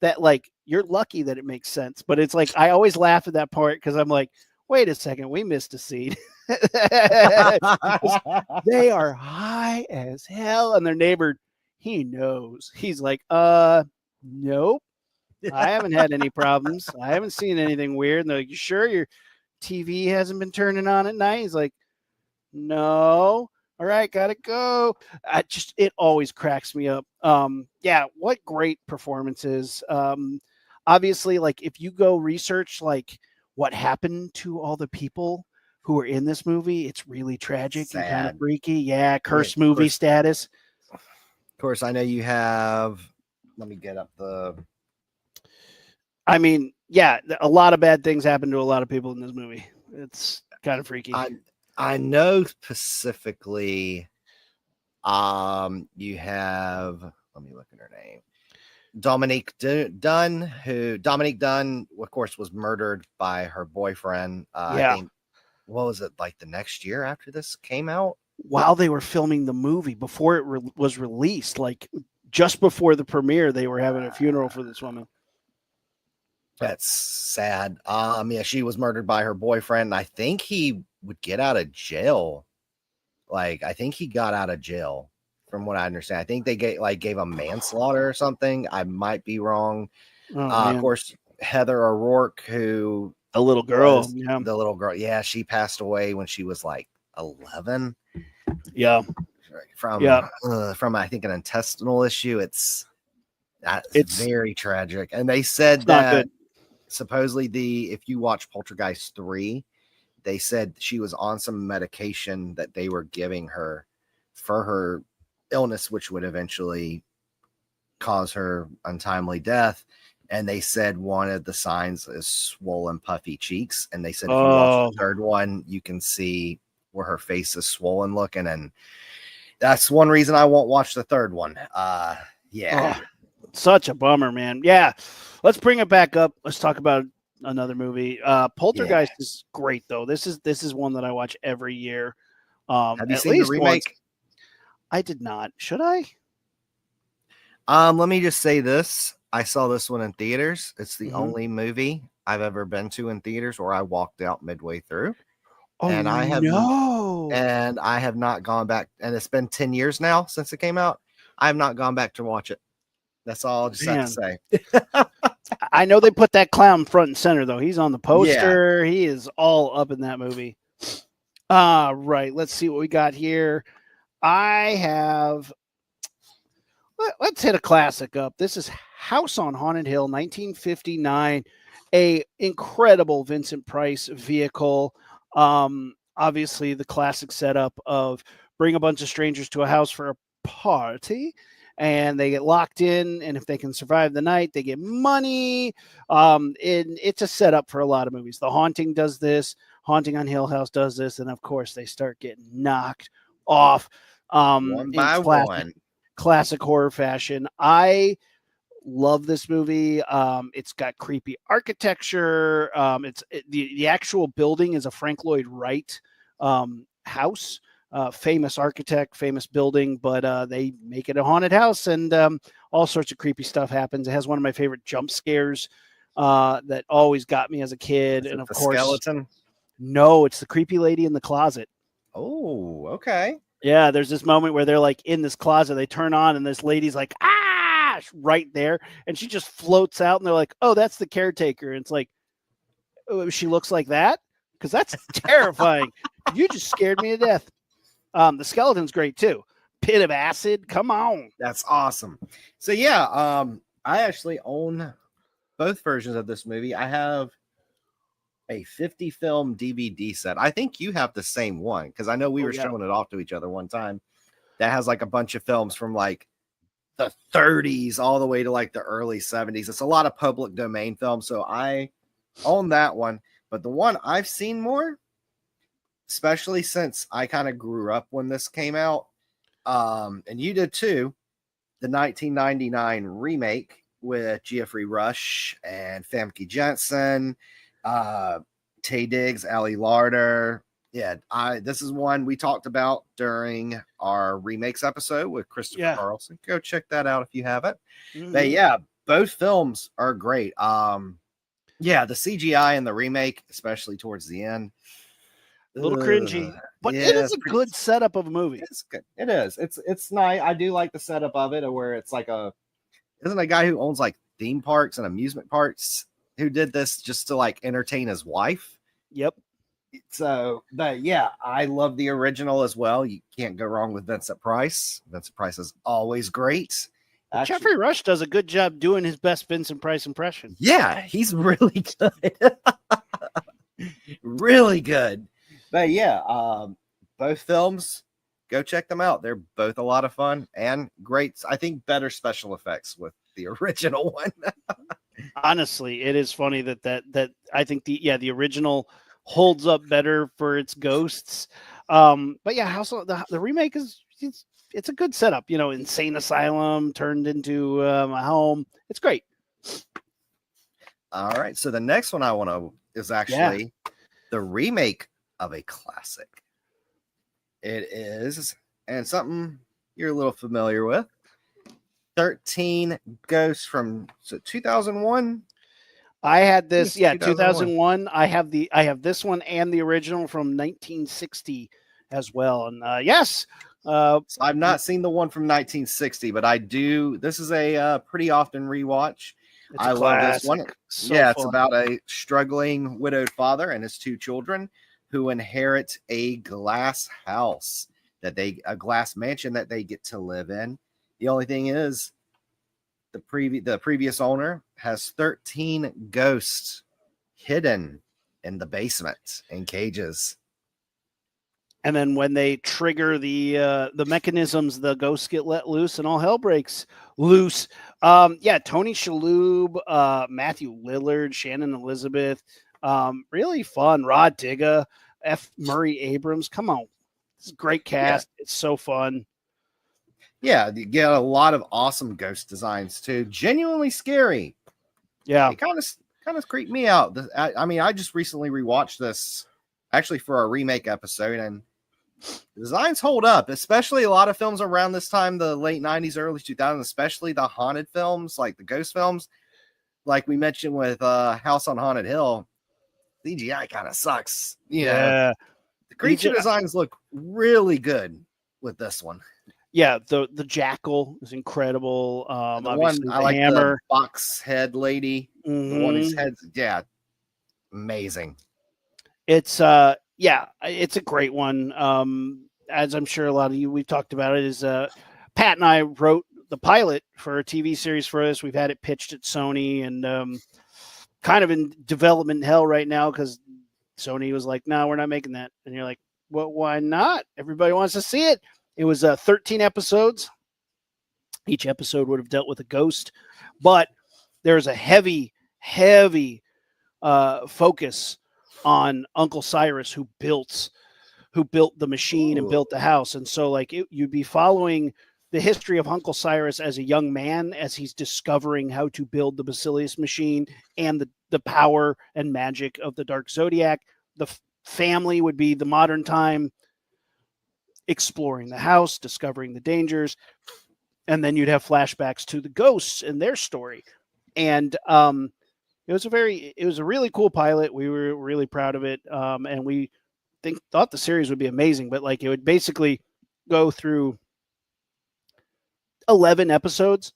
Speaker 1: that, like, you're lucky that it makes sense. But it's like, I always laugh at that part because I'm like, wait a second, we missed a scene. They are high as hell, and their neighbor, he knows. He's like, nope, I haven't had any problems. I haven't seen anything weird. And they're like, you sure your TV hasn't been turning on at night? He's like, no. All right, gotta go. It always cracks me up. Yeah, what great performances. Obviously, like, if you go research like what happened to all the people who are in this movie, it's really tragic and kind of freaky. Yeah, cursed movie status.
Speaker 2: Of course, I know you have. Let me get up the.
Speaker 1: I mean, yeah, a lot of bad things happen to a lot of people in this movie. It's kind of freaky.
Speaker 2: I know specifically You have, let me look at her name. Dominique Dunn, who Dominique Dunn, of course, was murdered by her boyfriend. I think, what was it, like the next year after this came out?
Speaker 1: While they were filming the movie, before it was released, like just before the premiere, they were having a funeral for this woman.
Speaker 2: That's sad. Yeah, she was murdered by her boyfriend. I think he would get out of jail. Like, I think he got out of jail, from what I understand. I think they gave him manslaughter or something. I might be wrong. Of course, Heather O'Rourke, who
Speaker 1: the little girl,
Speaker 2: yeah, she passed away when she was like 11.
Speaker 1: Yeah,
Speaker 2: from I think an intestinal issue. It's very tragic, and they said that supposedly if you watch Poltergeist 3, they said she was on some medication that they were giving her for her illness, which would eventually cause her untimely death. And they said one of the signs is swollen, puffy cheeks. And they said if you watch the third one, you can see where her face is swollen looking. And that's one reason I won't watch the third one.
Speaker 1: Such a bummer, man. Yeah. Let's bring it back up. Let's talk about another movie. Poltergeist is great, though. This is one that I watch every year.
Speaker 2: Have you seen the remake?
Speaker 1: Once. I did not. Should I?
Speaker 2: Let me just say this. I saw this one in theaters. It's the only movie I've ever been to in theaters where I walked out midway through. And I have not gone back. And it's been 10 years now since it came out. I have not gone back to watch it. That's all I'll just have to say.
Speaker 1: I know they put that clown front and center, though. He's on the poster. Yeah. He is all up in that movie. Right. Let's see what we got here. Let's hit a classic up. This is House on Haunted Hill, 1959. A incredible Vincent Price vehicle. Obviously, the classic setup of bring a bunch of strangers to a house for a party. And they get locked in, and if they can survive the night, they get money. And it's a setup for a lot of movies. The Haunting does this. Haunting on Hill House does this. And, of course, they start getting knocked off
Speaker 2: one by one.
Speaker 1: Classic horror fashion. I love this movie. It's got creepy architecture. The actual building is a Frank Lloyd Wright house. Famous architect, famous building, but they make it a haunted house, and all sorts of creepy stuff happens. It has one of my favorite jump scares that always got me as a kid. And of course,
Speaker 2: skeleton.
Speaker 1: No, it's the creepy lady in the closet.
Speaker 2: Oh, okay.
Speaker 1: Yeah, there's this moment where they're like in this closet, they turn on, and this lady's like, right there, and she just floats out, and they're like, oh, that's the caretaker. And it's like, oh, she looks like that? Because that's terrifying. You just scared me to death. The skeleton's great too. Pit of acid. Come on.
Speaker 2: That's awesome. So yeah, I actually own both versions of this movie. I have a 50 film DVD set. I think you have the same one because I know we were showing it off to each other one time. That has like a bunch of films from like the 30s all the way to like the early 70s. It's a lot of public domain films. So I own that one. But the one I've seen more, especially since I kind of grew up when this came out, and you did too, the 1999 remake with Geoffrey Rush and Famke Janssen, Taye Diggs, Ali Larter. Yeah, this is one we talked about during our remakes episode with Christopher Carlson. Go check that out if you haven't. But yeah, both films are great. The CGI in the remake, especially towards the end,
Speaker 1: a little cringy, but it is a good setup of a movie.
Speaker 2: It's good. It is. It's nice. I do like the setup of it, where it's like isn't a guy who owns like theme parks and amusement parks who did this just to like entertain his wife.
Speaker 1: Yep.
Speaker 2: So, but yeah, I love the original as well. You can't go wrong with Vincent Price. Vincent Price is always great.
Speaker 1: Geoffrey Rush does a good job doing his best Vincent Price impression.
Speaker 2: Yeah, he's really good. Really good. But yeah, both films, go check them out. They're both a lot of fun and great. I think better special effects with the original one.
Speaker 1: Honestly, it is funny that I think the original holds up better for its ghosts. But yeah, the remake is it's a good setup. You know, insane asylum turned into a home. It's great.
Speaker 2: All right. So the next one I want to is actually the remake of a classic. It is, and something you're a little familiar with, 13 Ghosts from 2001.
Speaker 1: I had this,
Speaker 2: 2001.
Speaker 1: 2001. I have this one and the original from 1960 as well. And yes,
Speaker 2: So I've not seen the one from 1960, but I do. This is a pretty often rewatch. I love this one.
Speaker 1: So
Speaker 2: yeah, it's
Speaker 1: fun.
Speaker 2: about a struggling widowed father and his 2 children who inherit a glass house a glass mansion that they get to live in. The only thing is, the previous owner has 13 ghosts hidden in the basement in cages.
Speaker 1: And then when they trigger the mechanisms, the ghosts get let loose and all hell breaks loose. Tony Shalhoub, Matthew Lillard, Shannon Elizabeth, really fun. Rod Digga, F. Murray Abrams. Come on, this is a great cast. Yeah. It's so fun.
Speaker 2: Yeah, you get a lot of awesome ghost designs too. Genuinely scary.
Speaker 1: Yeah,
Speaker 2: it kind of creeped me out. I mean, I just recently rewatched this actually for our remake episode, and the designs hold up. Especially a lot of films around this time, the late 90s, early 2000s, especially the haunted films, like the ghost films, like we mentioned with House on Haunted Hill. CGI kind of sucks. You know, the creature designs look really good with this one.
Speaker 1: Yeah, the jackal is incredible.
Speaker 2: The one I like,
Speaker 1: hammer.
Speaker 2: The box head lady. The one whose head's amazing.
Speaker 1: It's it's a great one. As I'm sure a lot of you we've talked about it, is Pat and I wrote the pilot for a TV series for us. We've had it pitched at Sony and kind of in development hell right now because Sony was like, "No, we're not making that," and you're like, "Well, why not? Everybody wants to see it." It was 13 episodes. Each episode would have dealt with a ghost, but there's a heavy focus on Uncle Cyrus, who built the machine and built the house. And so like you'd be following the history of Uncle Cyrus as a young man, as he's discovering how to build the Basilius machine and the power and magic of the Dark Zodiac. The family would be the modern time, exploring the house, discovering the dangers, and then you'd have flashbacks to the ghosts and their story. And it was a really cool pilot. We were really proud of it, and we thought the series would be amazing. But like, it would basically go through 11 episodes,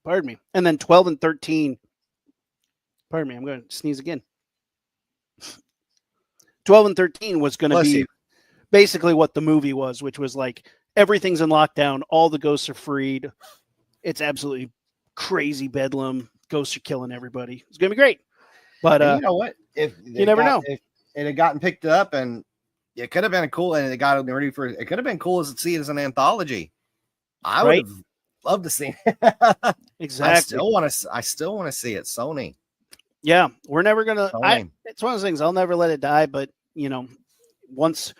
Speaker 1: pardon me, and then 12 and 13. Pardon me, I'm going to sneeze again. 12 and 13 was going to be basically what the movie was, which was like everything's in lockdown, all the ghosts are freed. It's absolutely crazy bedlam. Ghosts are killing everybody. It's gonna be great. But
Speaker 2: you know what? If
Speaker 1: you never know,
Speaker 2: if it had gotten picked up, and it could have been cool, and it got ready for it could have been cool as to see it as an anthology. I would have loved to see it.
Speaker 1: Exactly.
Speaker 2: I still want to see it. Sony.
Speaker 1: Yeah, we're never gonna. It's one of those things. I'll never let it die. But you know, once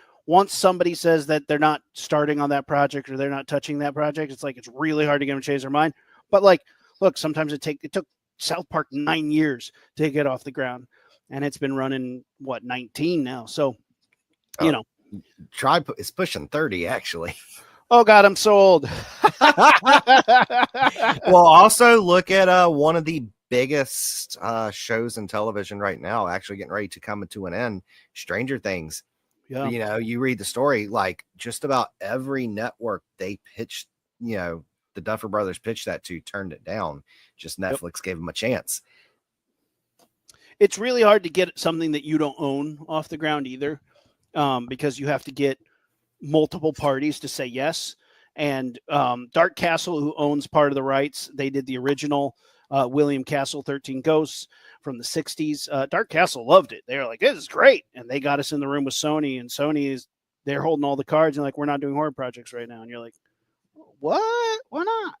Speaker 1: somebody says that they're not starting on that project or they're not touching that project, it's like it's really hard to get them to change their mind. But like, look, sometimes it took South Park 9 years to get off the ground, and it's been running 19 now. So, you know,
Speaker 2: Tribe is pushing 30 actually.
Speaker 1: Oh God, I'm so old.
Speaker 2: Well, also look at one of the biggest shows in television right now, actually getting ready to come to an end, Stranger Things.
Speaker 1: Yeah.
Speaker 2: You know, you read the story, like just about every network they pitched, you know, the Duffer Brothers pitched that to, turned it down. Just Netflix gave them a chance.
Speaker 1: It's really hard to get something that you don't own off the ground either, because you have to get multiple parties to say yes. And Dark Castle, who owns part of the rights, they did the original William Castle 13 Ghosts from the 60s. Dark Castle loved it. They were like, this is great. And they got us in the room with Sony, and Sony they're holding all the cards and like, we're not doing horror projects right now. And you're like, what? Why not?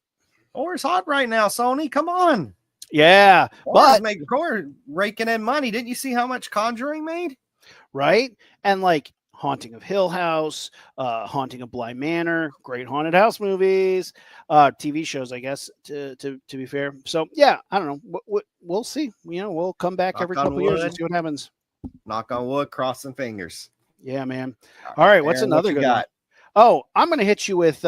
Speaker 2: Horror's hot right now, Sony. Come on.
Speaker 1: Yeah.
Speaker 2: But horror raking in money. Didn't you see how much Conjuring made?
Speaker 1: Right. And like Haunting of Hill House, Haunting of Bly Manor, great haunted house movies, TV shows, I guess, to be fair. So yeah, I don't know. We'll see. We'll come back
Speaker 2: Knock
Speaker 1: every
Speaker 2: on
Speaker 1: couple of years and
Speaker 2: wood.
Speaker 1: see what happens.
Speaker 2: Knock on wood, crossing fingers.
Speaker 1: Yeah, man. All right, what's
Speaker 2: Aaron,
Speaker 1: another
Speaker 2: you
Speaker 1: good
Speaker 2: got?
Speaker 1: one? Oh, I'm going to hit you with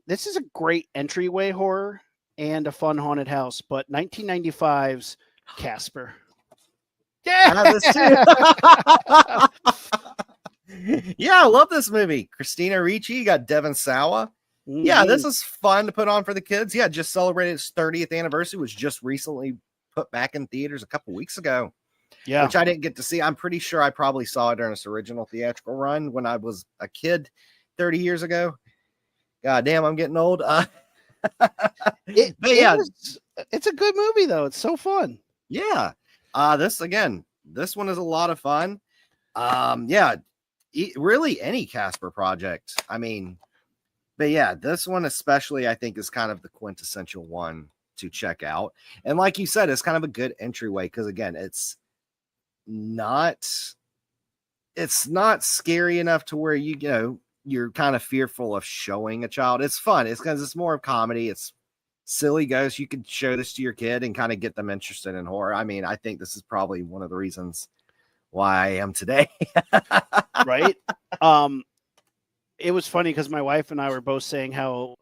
Speaker 1: this is a great entryway horror and a fun haunted house, but 1995's Casper.
Speaker 2: I have this too. Yeah, I love this movie. Christina Ricci, you got Devon Sawa. Yeah, this is fun to put on for the kids. Yeah, just celebrated its 30th anniversary, which just recently put back in theaters a couple weeks ago.
Speaker 1: Yeah,
Speaker 2: which I didn't get to see. I'm pretty sure I probably saw it during its original theatrical run when I was a kid 30 years ago. God damn, I'm getting old.
Speaker 1: it's a good movie though. It's so fun.
Speaker 2: Yeah. This one is a lot of fun. Yeah, really any Casper project. I mean, but yeah, this one especially I think is kind of the quintessential one to check out. And like you said, it's kind of a good entryway because again, it's not scary enough to where you're kind of fearful of showing a child. It's fun. It's because it's more of comedy. It's silly ghosts. You could show this to your kid and kind of get them interested in horror. I mean, I think this is probably one of the reasons why I am today.
Speaker 1: Right. It was funny because my wife and I were both saying how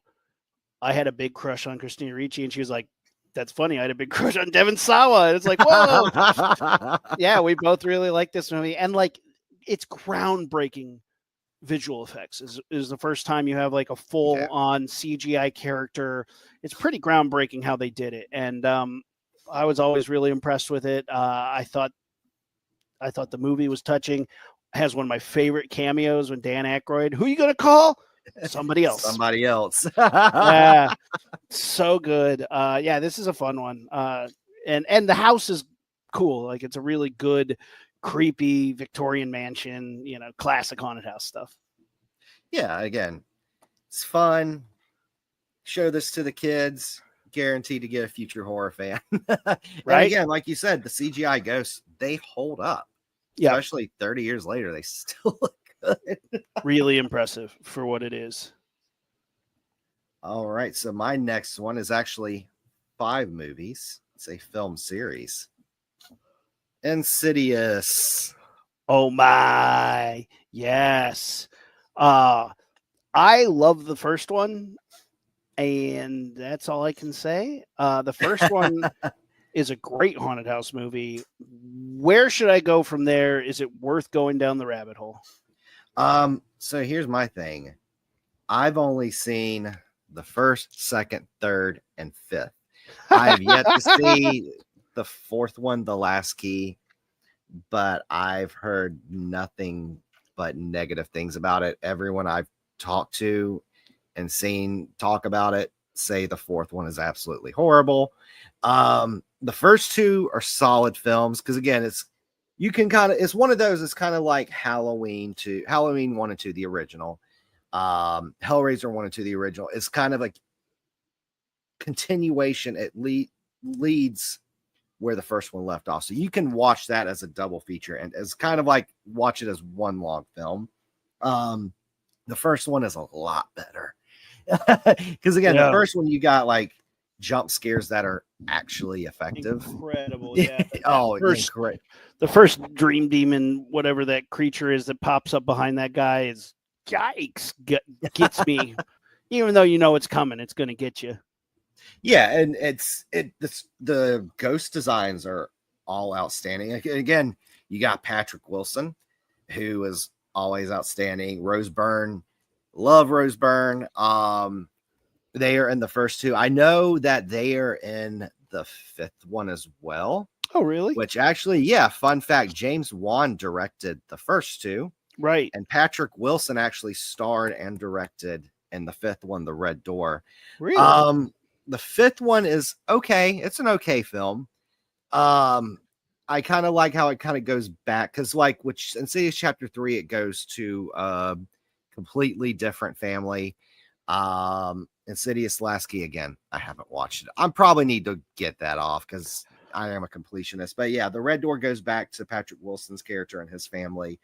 Speaker 1: I had a big crush on Christina Ricci, and she was like, "That's funny. I had a big crush on Devon Sawa." And it's like, whoa. Yeah, we both really like this movie, and like it's groundbreaking visual effects. Is the first time you have like a full on CGI character. It's pretty groundbreaking how they did it, and I was always really impressed with it. I thought the movie was touching. Has one of my favorite cameos when Dan Aykroyd, "Who are you gonna call?" Somebody else.
Speaker 2: Somebody else.
Speaker 1: Yeah, so good. Yeah, this is a fun one. And the house is cool. Like it's a really good, creepy Victorian mansion. Classic haunted house stuff.
Speaker 2: Yeah, again, it's fun. Show this to the kids. Guaranteed to get a future horror fan. Right. And again, like you said, the CGI ghosts, they hold up. Yeah. Especially 30 years later, they still look good.
Speaker 1: Really impressive for what it is.
Speaker 2: All right. So my next one is actually 5 movies. It's a film series. Insidious.
Speaker 1: Oh my. Yes. I love the first one, and that's all I can say. The first one is a great haunted house movie. Where should I go from there? Is it worth going down the rabbit hole?
Speaker 2: So here's my thing. I've only seen the first, second, third, and fifth. I've yet to see the fourth one, The Last Key, but I've heard nothing but negative things about it. Everyone I've talked to and seen talk about it say the fourth one is absolutely horrible. The first 2 are solid films because again, it's one of those. It's kind of like Halloween 1 and 2, the original. Hellraiser 1 and 2, the original. It's kind of like continuation. It leads where the first one left off, so you can watch that as a double feature and as kind of like watch it as one long film. The first one is a lot better because again, the first one you got like jump scares that are actually effective.
Speaker 1: Incredible. Yeah.
Speaker 2: Great.
Speaker 1: The first dream demon, whatever that creature is that pops up behind that guy, is yikes, gets me. Even though it's coming, it's going to get you.
Speaker 2: Yeah, and the ghost designs are all outstanding. Again, you got Patrick Wilson, who is always outstanding. Rose Byrne, love Rose Byrne. They are in the first 2. I know that they are in the 5th one as well.
Speaker 1: Oh, really?
Speaker 2: Which actually, yeah, fun fact, James Wan directed the first 2.
Speaker 1: Right.
Speaker 2: And Patrick Wilson actually starred and directed in the 5th one, The Red Door.
Speaker 1: Really?
Speaker 2: The 5th one is okay. It's an okay film. I kind of like how it kind of goes back because which Insidious Chapter 3, it goes to a completely different family. Insidious Last Key, again, I haven't watched it. I probably need to get that off because I am a completionist. But yeah, The Red Door goes back to Patrick Wilson's character and his family.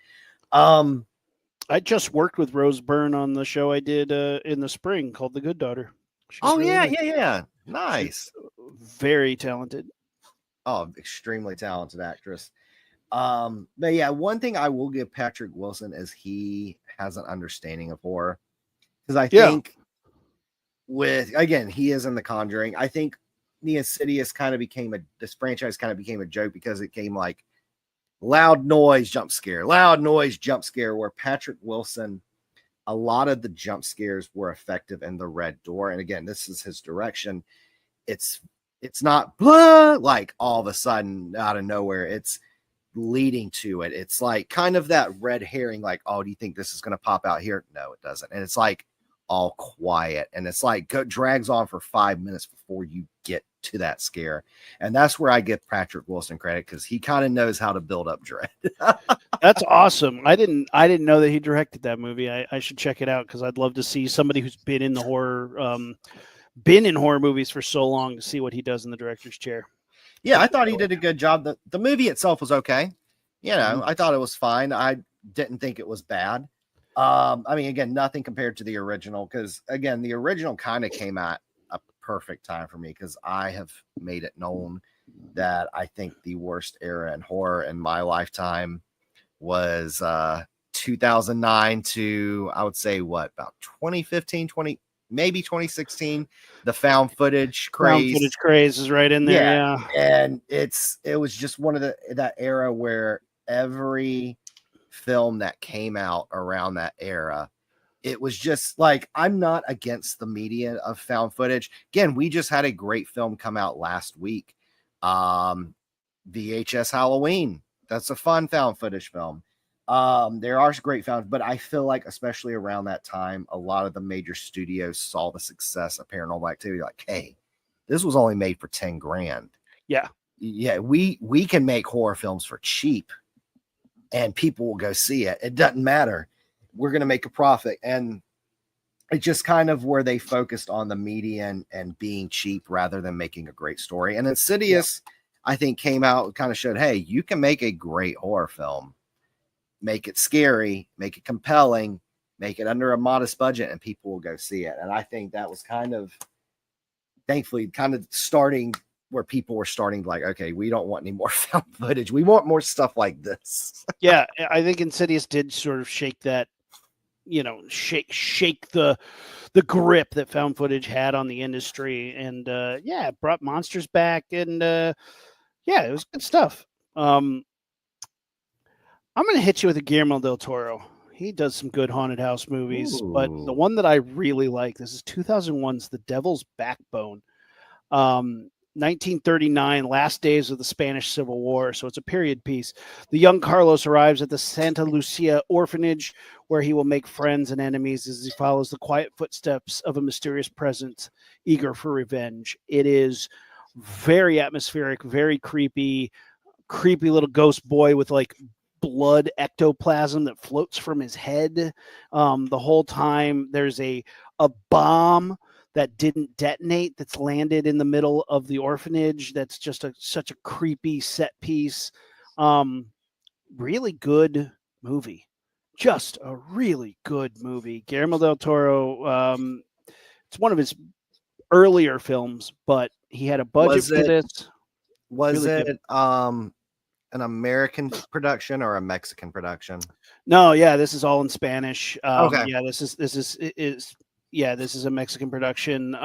Speaker 1: I just worked with Rose Byrne on the show I did in the spring called The Good Daughter.
Speaker 2: Yeah. Nice.
Speaker 1: Very talented.
Speaker 2: Oh, extremely talented actress. But yeah, one thing I will give Patrick Wilson is he has an understanding of horror. Because I think he is in The Conjuring. I think the Insidious this franchise kind of became a joke because it came like loud noise, jump scare, where Patrick Wilson, a lot of the jump scares were effective in The Red Door. And again, this is his direction. It's not blah, like all of a sudden out of nowhere. It's leading to it. It's like kind of that red herring, like, oh, do you think this is going to pop out here? No, it doesn't. And it's like all quiet. And it's like drags on for 5 minutes before you get to that scare. And that's where I give Patrick Wilson credit because he kind of knows how to build up dread.
Speaker 1: That's awesome. I didn't know that he directed that movie. I should check it out because I'd love to see somebody who's been in the horror movies for so long to see what he does in the director's chair.
Speaker 2: Yeah, I thought he did a good job. The movie itself was okay. You know, I thought it was fine. I didn't think it was bad. I mean, again, nothing compared to the original because, again, the original kind of came at a perfect time for me because I have made it known that I think the worst era in horror in my lifetime was 2009 to, I would say, about 2015, maybe 2016. The found footage craze.
Speaker 1: Found footage craze is right in there. Yeah.
Speaker 2: And it was just one of that era where every film that came out around that era, it was just like, I'm not against the media of found footage. Again, we just had a great film come out last week. VHS Halloween. That's a fun found footage film. There are great found, but I feel like especially around that time, a lot of the major studios saw the success of Paranormal Activity. Like, hey, this was only made for 10 grand.
Speaker 1: Yeah.
Speaker 2: We can make horror films for cheap and people will go see it. It doesn't matter. We're going to make a profit. And it's just kind of where they focused on the median and being cheap rather than making a great story. And Insidious, I think, came out and kind of showed, hey, you can make a great horror film, make it scary, make it compelling, make it under a modest budget, and people will go see it. And I think that was thankfully, starting where people were starting like, okay, we don't want any more found footage. We want more stuff like this.
Speaker 1: Yeah, I think Insidious did sort of shake that, shake the grip that found footage had on the industry. And it brought monsters back. And it was good stuff. I'm going to hit you with a Guillermo del Toro. He does some good haunted house movies, but the one that I really like, this is 2001's The Devil's Backbone. 1939, last days of the Spanish Civil War. So it's a period piece. The young Carlos arrives at the Santa Lucia orphanage where he will make friends and enemies as he follows the quiet footsteps of a mysterious presence eager for revenge. It is very atmospheric, very creepy little ghost boy with like blood ectoplasm that floats from his head. The whole time there's a bomb that didn't detonate that's landed in the middle of the orphanage. That's just such a creepy set piece. Really good movie. Just a really good movie. Guillermo del Toro, it's one of his earlier films, but he had a budget for this.
Speaker 2: Was really it an American production or a Mexican production?
Speaker 1: No, this is all in Spanish.
Speaker 2: Okay.
Speaker 1: Yeah, this is a Mexican production.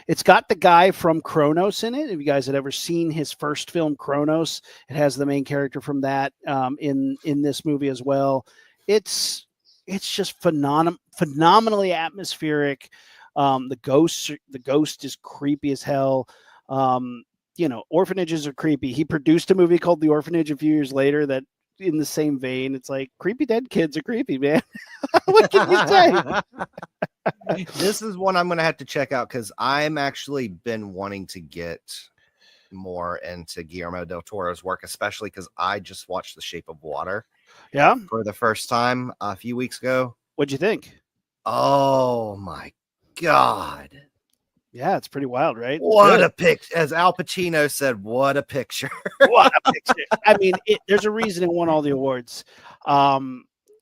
Speaker 1: It's got the guy from Kronos in it. If you guys had ever seen his first film, Kronos, it has the main character from that in this movie as well. It's just phenomenally atmospheric. The ghost is creepy as hell. Orphanages are creepy. He produced a movie called The Orphanage a few years later that, in the same vein, it's like creepy dead kids are creepy, man. What can you say?
Speaker 2: This is one I'm going to have to check out because I'm actually been wanting to get more into Guillermo del Toro's work, especially because I just watched The Shape of Water.
Speaker 1: Yeah.
Speaker 2: For the first time a few weeks ago.
Speaker 1: What'd you think?
Speaker 2: Oh my God.
Speaker 1: Yeah, it's pretty wild, right?
Speaker 2: What a picture. As Al Pacino said, what a picture.
Speaker 1: What a picture. I mean, there's a reason it won all the awards.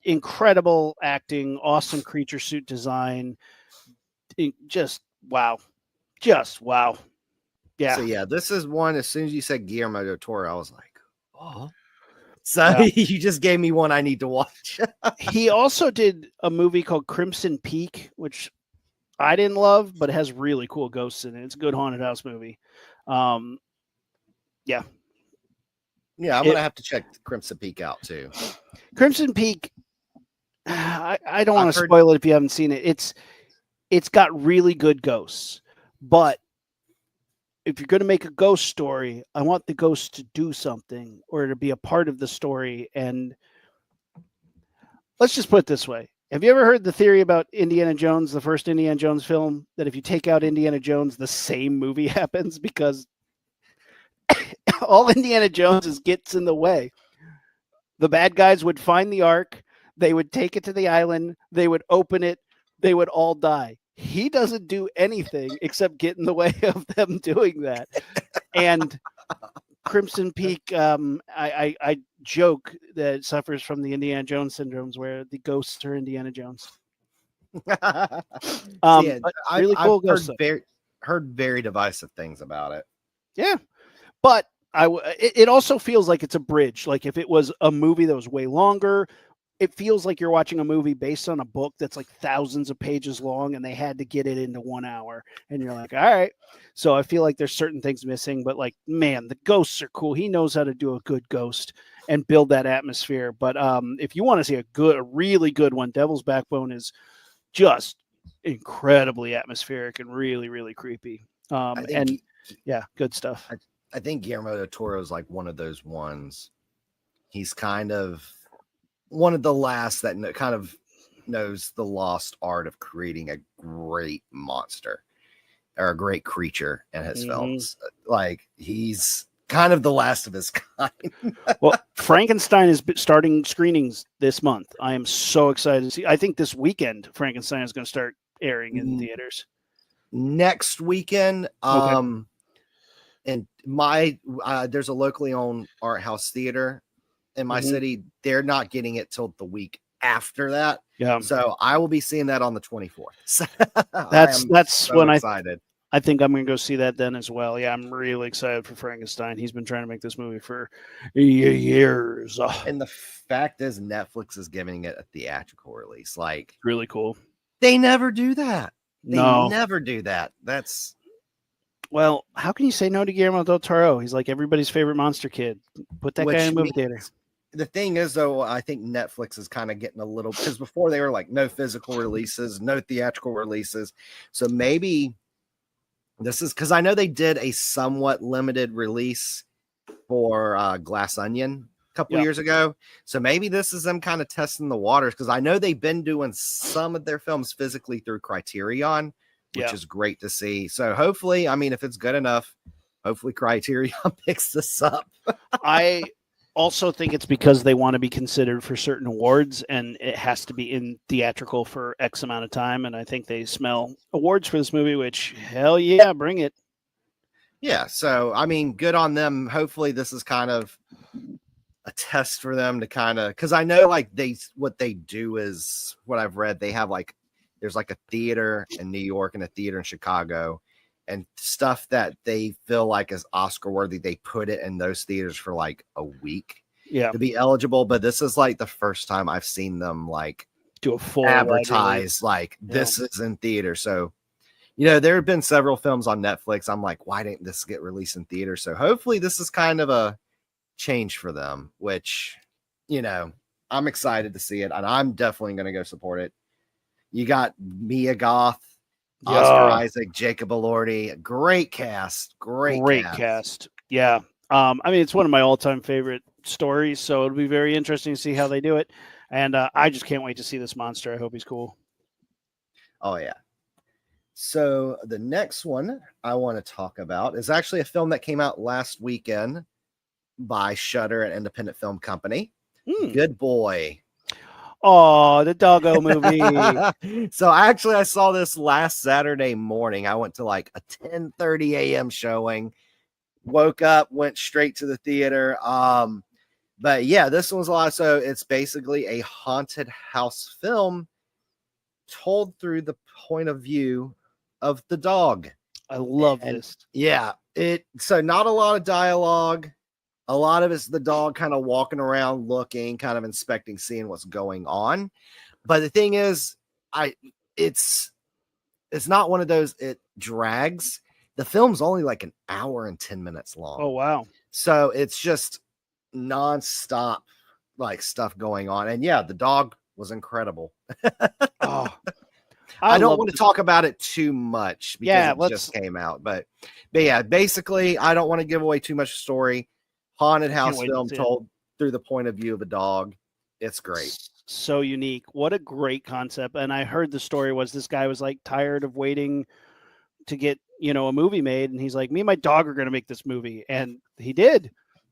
Speaker 1: incredible acting, awesome creature suit design. Just wow. Just wow. Yeah.
Speaker 2: So yeah, this is one. As soon as you said Guillermo del Toro, I was like, oh. So
Speaker 1: Yeah.
Speaker 2: you just gave me one I need to watch.
Speaker 1: He also did a movie called Crimson Peak, which I didn't love, but it has really cool ghosts in it. It's a good haunted house movie. Yeah.
Speaker 2: Yeah, I'm gonna have to check Crimson Peak out too.
Speaker 1: Crimson Peak. I don't want
Speaker 2: I've
Speaker 1: to
Speaker 2: heard-
Speaker 1: spoil it if you haven't seen it. It's got really good ghosts, but if you're going to make a ghost story, I want the ghost to do something or to be a part of the story. And let's just put it this way. Have you ever heard the theory about Indiana Jones, the first Indiana Jones film, that if you take out Indiana Jones, the same movie happens because all Indiana Jones gets in the way? The bad guys would find the Ark. They would take it to the island. They would open it. They would all die. He doesn't do anything except get in the way of them doing that. And Crimson Peak, I joke that it suffers from the Indiana Jones syndromes where the ghosts are Indiana Jones.
Speaker 2: Yeah,
Speaker 1: But really cool
Speaker 2: I've
Speaker 1: ghosts.
Speaker 2: heard very divisive things about it.
Speaker 1: Yeah. But it also feels like it's a bridge. Like if it was a movie that was way longer, it feels like you're watching a movie based on a book that's like thousands of pages long and they had to get it into 1 hour. And you're like, all right. So I feel like there's certain things missing, but like, man, the ghosts are cool. He knows how to do a good ghost and build that atmosphere. But if you want to see a really good one, Devil's Backbone is just incredibly atmospheric and really, really creepy. Yeah, good stuff.
Speaker 2: I think Guillermo del Toro is like one of those ones. He's kind of one of the last that kind of knows the lost art of creating a great monster or a great creature in his films. Like he's kind of the last of his kind.
Speaker 1: Well, Frankenstein is starting screenings this month. I am so excited to see. I think this weekend Frankenstein is going to start airing in theaters.
Speaker 2: Next weekend, and there's a locally owned art house theater in my city. They're not getting it till the week after that.
Speaker 1: Yeah.
Speaker 2: So I will be seeing that on the 24th.
Speaker 1: That's so when
Speaker 2: excited.
Speaker 1: I think I'm going to go see that then as well. Yeah, I'm really excited for Frankenstein. He's been trying to make this movie for years.
Speaker 2: And the fact is Netflix is giving it a theatrical release. Like
Speaker 1: really cool.
Speaker 2: They never do that. They
Speaker 1: No.
Speaker 2: never do that. That's
Speaker 1: well, how can you say no to Guillermo del Toro? He's like everybody's favorite monster kid. Put that guy in a movie theater.
Speaker 2: The thing is, though, I think Netflix is kind of getting a little, because before they were like no physical releases, no theatrical releases. So maybe this is because I know they did a somewhat limited release for Glass Onion a couple years ago. So maybe this is them kind of testing the waters, because I know they've been doing some of their films physically through Criterion, which is great to see. So hopefully, I mean, if it's good enough, hopefully Criterion picks this up.
Speaker 1: I also think it's because they want to be considered for certain awards, and it has to be in theatrical for X amount of time. And I think they smell awards for this movie, which hell yeah, bring it.
Speaker 2: Yeah. So, I mean, good on them. Hopefully this is kind of a test for them to kind of, because I know like what they do is what I've read. They have like, there's like a theater in New York and a theater in Chicago, and stuff that they feel like is Oscar worthy. They put it in those theaters for like a week to be eligible. But this is like the first time I've seen them like
Speaker 1: do a full
Speaker 2: advertise like this is in theater. So, you know, there have been several films on Netflix. I'm like, why didn't this get released in theater? So hopefully this is kind of a change for them, which, you know, I'm excited to see it, and I'm definitely going to go support it. You got Mia Goth, Oscar Isaac, Jacob Elordi, great cast, great
Speaker 1: cast. Yeah. I mean, it's one of my all-time favorite stories, so it'll be very interesting to see how they do it. And I just can't wait to see this monster. I hope he's cool.
Speaker 2: Oh, yeah. So the next one I want to talk about is actually a film that came out last weekend by Shudder, an independent film company. Good Boy.
Speaker 1: Oh, the doggo movie.
Speaker 2: So actually I saw this last Saturday morning. I went to like a 10:30 a.m. showing, woke up, went straight to the theater. But yeah, this one's a lot. So it's basically a haunted house film told through the point of view of the dog.
Speaker 1: I love
Speaker 2: And
Speaker 1: this.
Speaker 2: yeah, so not a lot of dialogue. A lot of it's the dog kind of walking around, looking, kind of inspecting, seeing what's going on. But the thing is, it's not one of those, it drags. The film's only like an hour and 10 minutes long.
Speaker 1: Oh, wow.
Speaker 2: So it's just nonstop like stuff going on. And yeah, the dog was incredible.
Speaker 1: Oh,
Speaker 2: I don't want to talk about it too much because it
Speaker 1: just
Speaker 2: came out. But yeah, basically, I don't want to give away too much story. Haunted house film told through the point of view of a dog. It's great.
Speaker 1: So unique. What a great concept. And I heard the story was this guy was like tired of waiting to get, a movie made. And he's like, me and my dog are going to make this movie. And he did.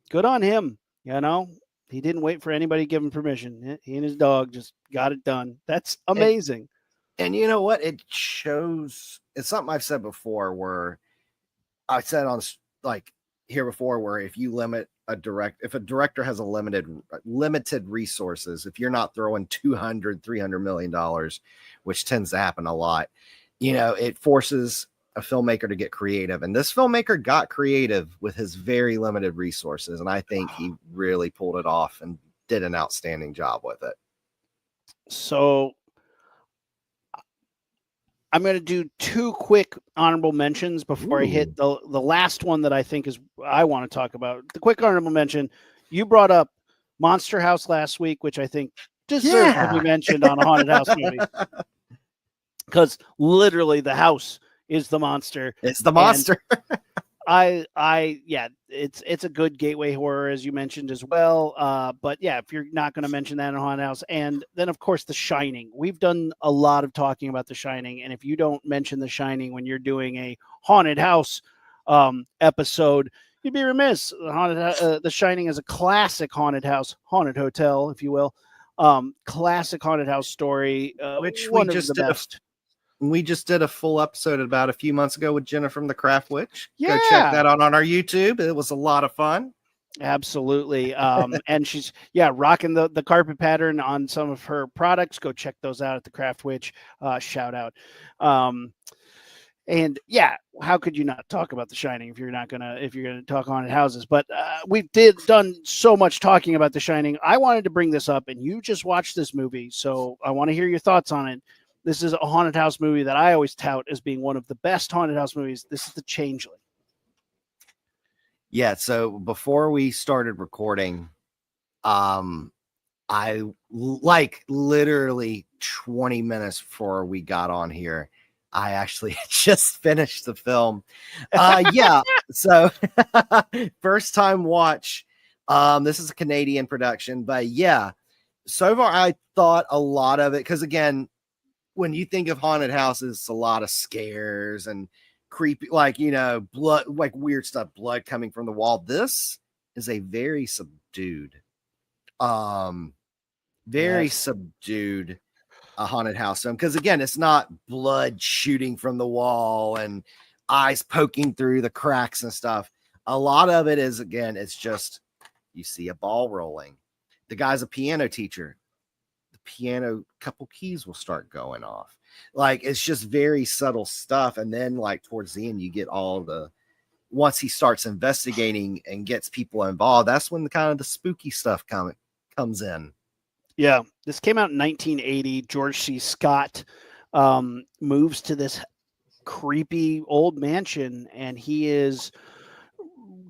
Speaker 1: Good on him. He didn't wait for anybody to give him permission. He and his dog just got it done. That's amazing.
Speaker 2: And you know what? It shows, it's something I've said before where I said on like here before, where if you limit if a director has a limited resources, if you're not throwing $200-300 million, which tends to happen a lot, it forces a filmmaker to get creative. And this filmmaker got creative with his very limited resources. And I think he really pulled it off and did an outstanding job with it.
Speaker 1: So I'm going to do two quick honorable mentions before I hit the last one that I think I want to talk about. The quick honorable mention, you brought up Monster House last week, which I think deserves to be mentioned on a haunted house movie. Because literally the house is the monster.
Speaker 2: It's the monster.
Speaker 1: It's a good gateway horror, as you mentioned as well. But yeah, if you're not going to mention that in a haunted house, and then of course The Shining. We've done a lot of talking about The Shining, and if you don't mention The Shining when you're doing a haunted house episode, you'd be remiss. The Shining is a classic haunted hotel, if you will. Classic haunted house story,
Speaker 2: which
Speaker 1: one of the best.
Speaker 2: We just did a full episode about a few months ago with Jenna from the Craft Witch.
Speaker 1: Yeah.
Speaker 2: Go check that out on our YouTube. It was a lot of fun.
Speaker 1: Absolutely. And she's rocking the carpet pattern on some of her products. Go check those out at the Craft Witch. Shout out. And yeah, how could you not talk about The Shining if you're gonna talk haunted houses? But we've done so much talking about The Shining. I wanted to bring this up, and you just watched this movie, so I want to hear your thoughts on it. This is a haunted house movie that I always tout as being one of the best haunted house movies. This is The Changeling.
Speaker 2: Yeah. So before we started recording, I like literally 20 minutes before we got on here, I actually just finished the film. Yeah. So first time watch. This is a Canadian production, but yeah, so far I thought a lot of it, because again, when you think of haunted houses, it's a lot of scares and creepy, like, blood, like weird stuff, blood coming from the wall. This is a very subdued, subdued haunted house film, because again, it's not blood shooting from the wall and eyes poking through the cracks and stuff. A lot of it is, again, it's just, you see a ball rolling. The guy's a piano teacher. Piano, couple keys will start going off. Like, it's just very subtle stuff. And then like towards the end, you get once he starts investigating and gets people involved, that's when the spooky stuff comes in.
Speaker 1: Yeah, this came out in 1980. George C. Scott moves to this creepy old mansion, and he is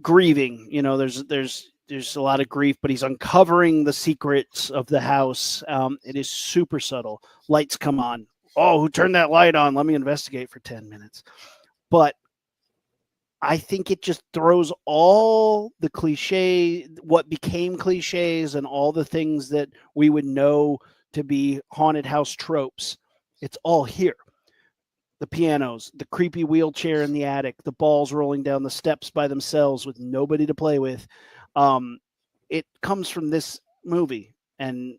Speaker 1: grieving. There's a lot of grief, but he's uncovering the secrets of the house. It is super subtle. Lights come on. Oh, who turned that light on? Let me investigate for 10 minutes. But I think it just throws all the what became cliches and all the things that we would know to be haunted house tropes. It's all here. The pianos, the creepy wheelchair in the attic, the balls rolling down the steps by themselves with nobody to play with. It comes from this movie, and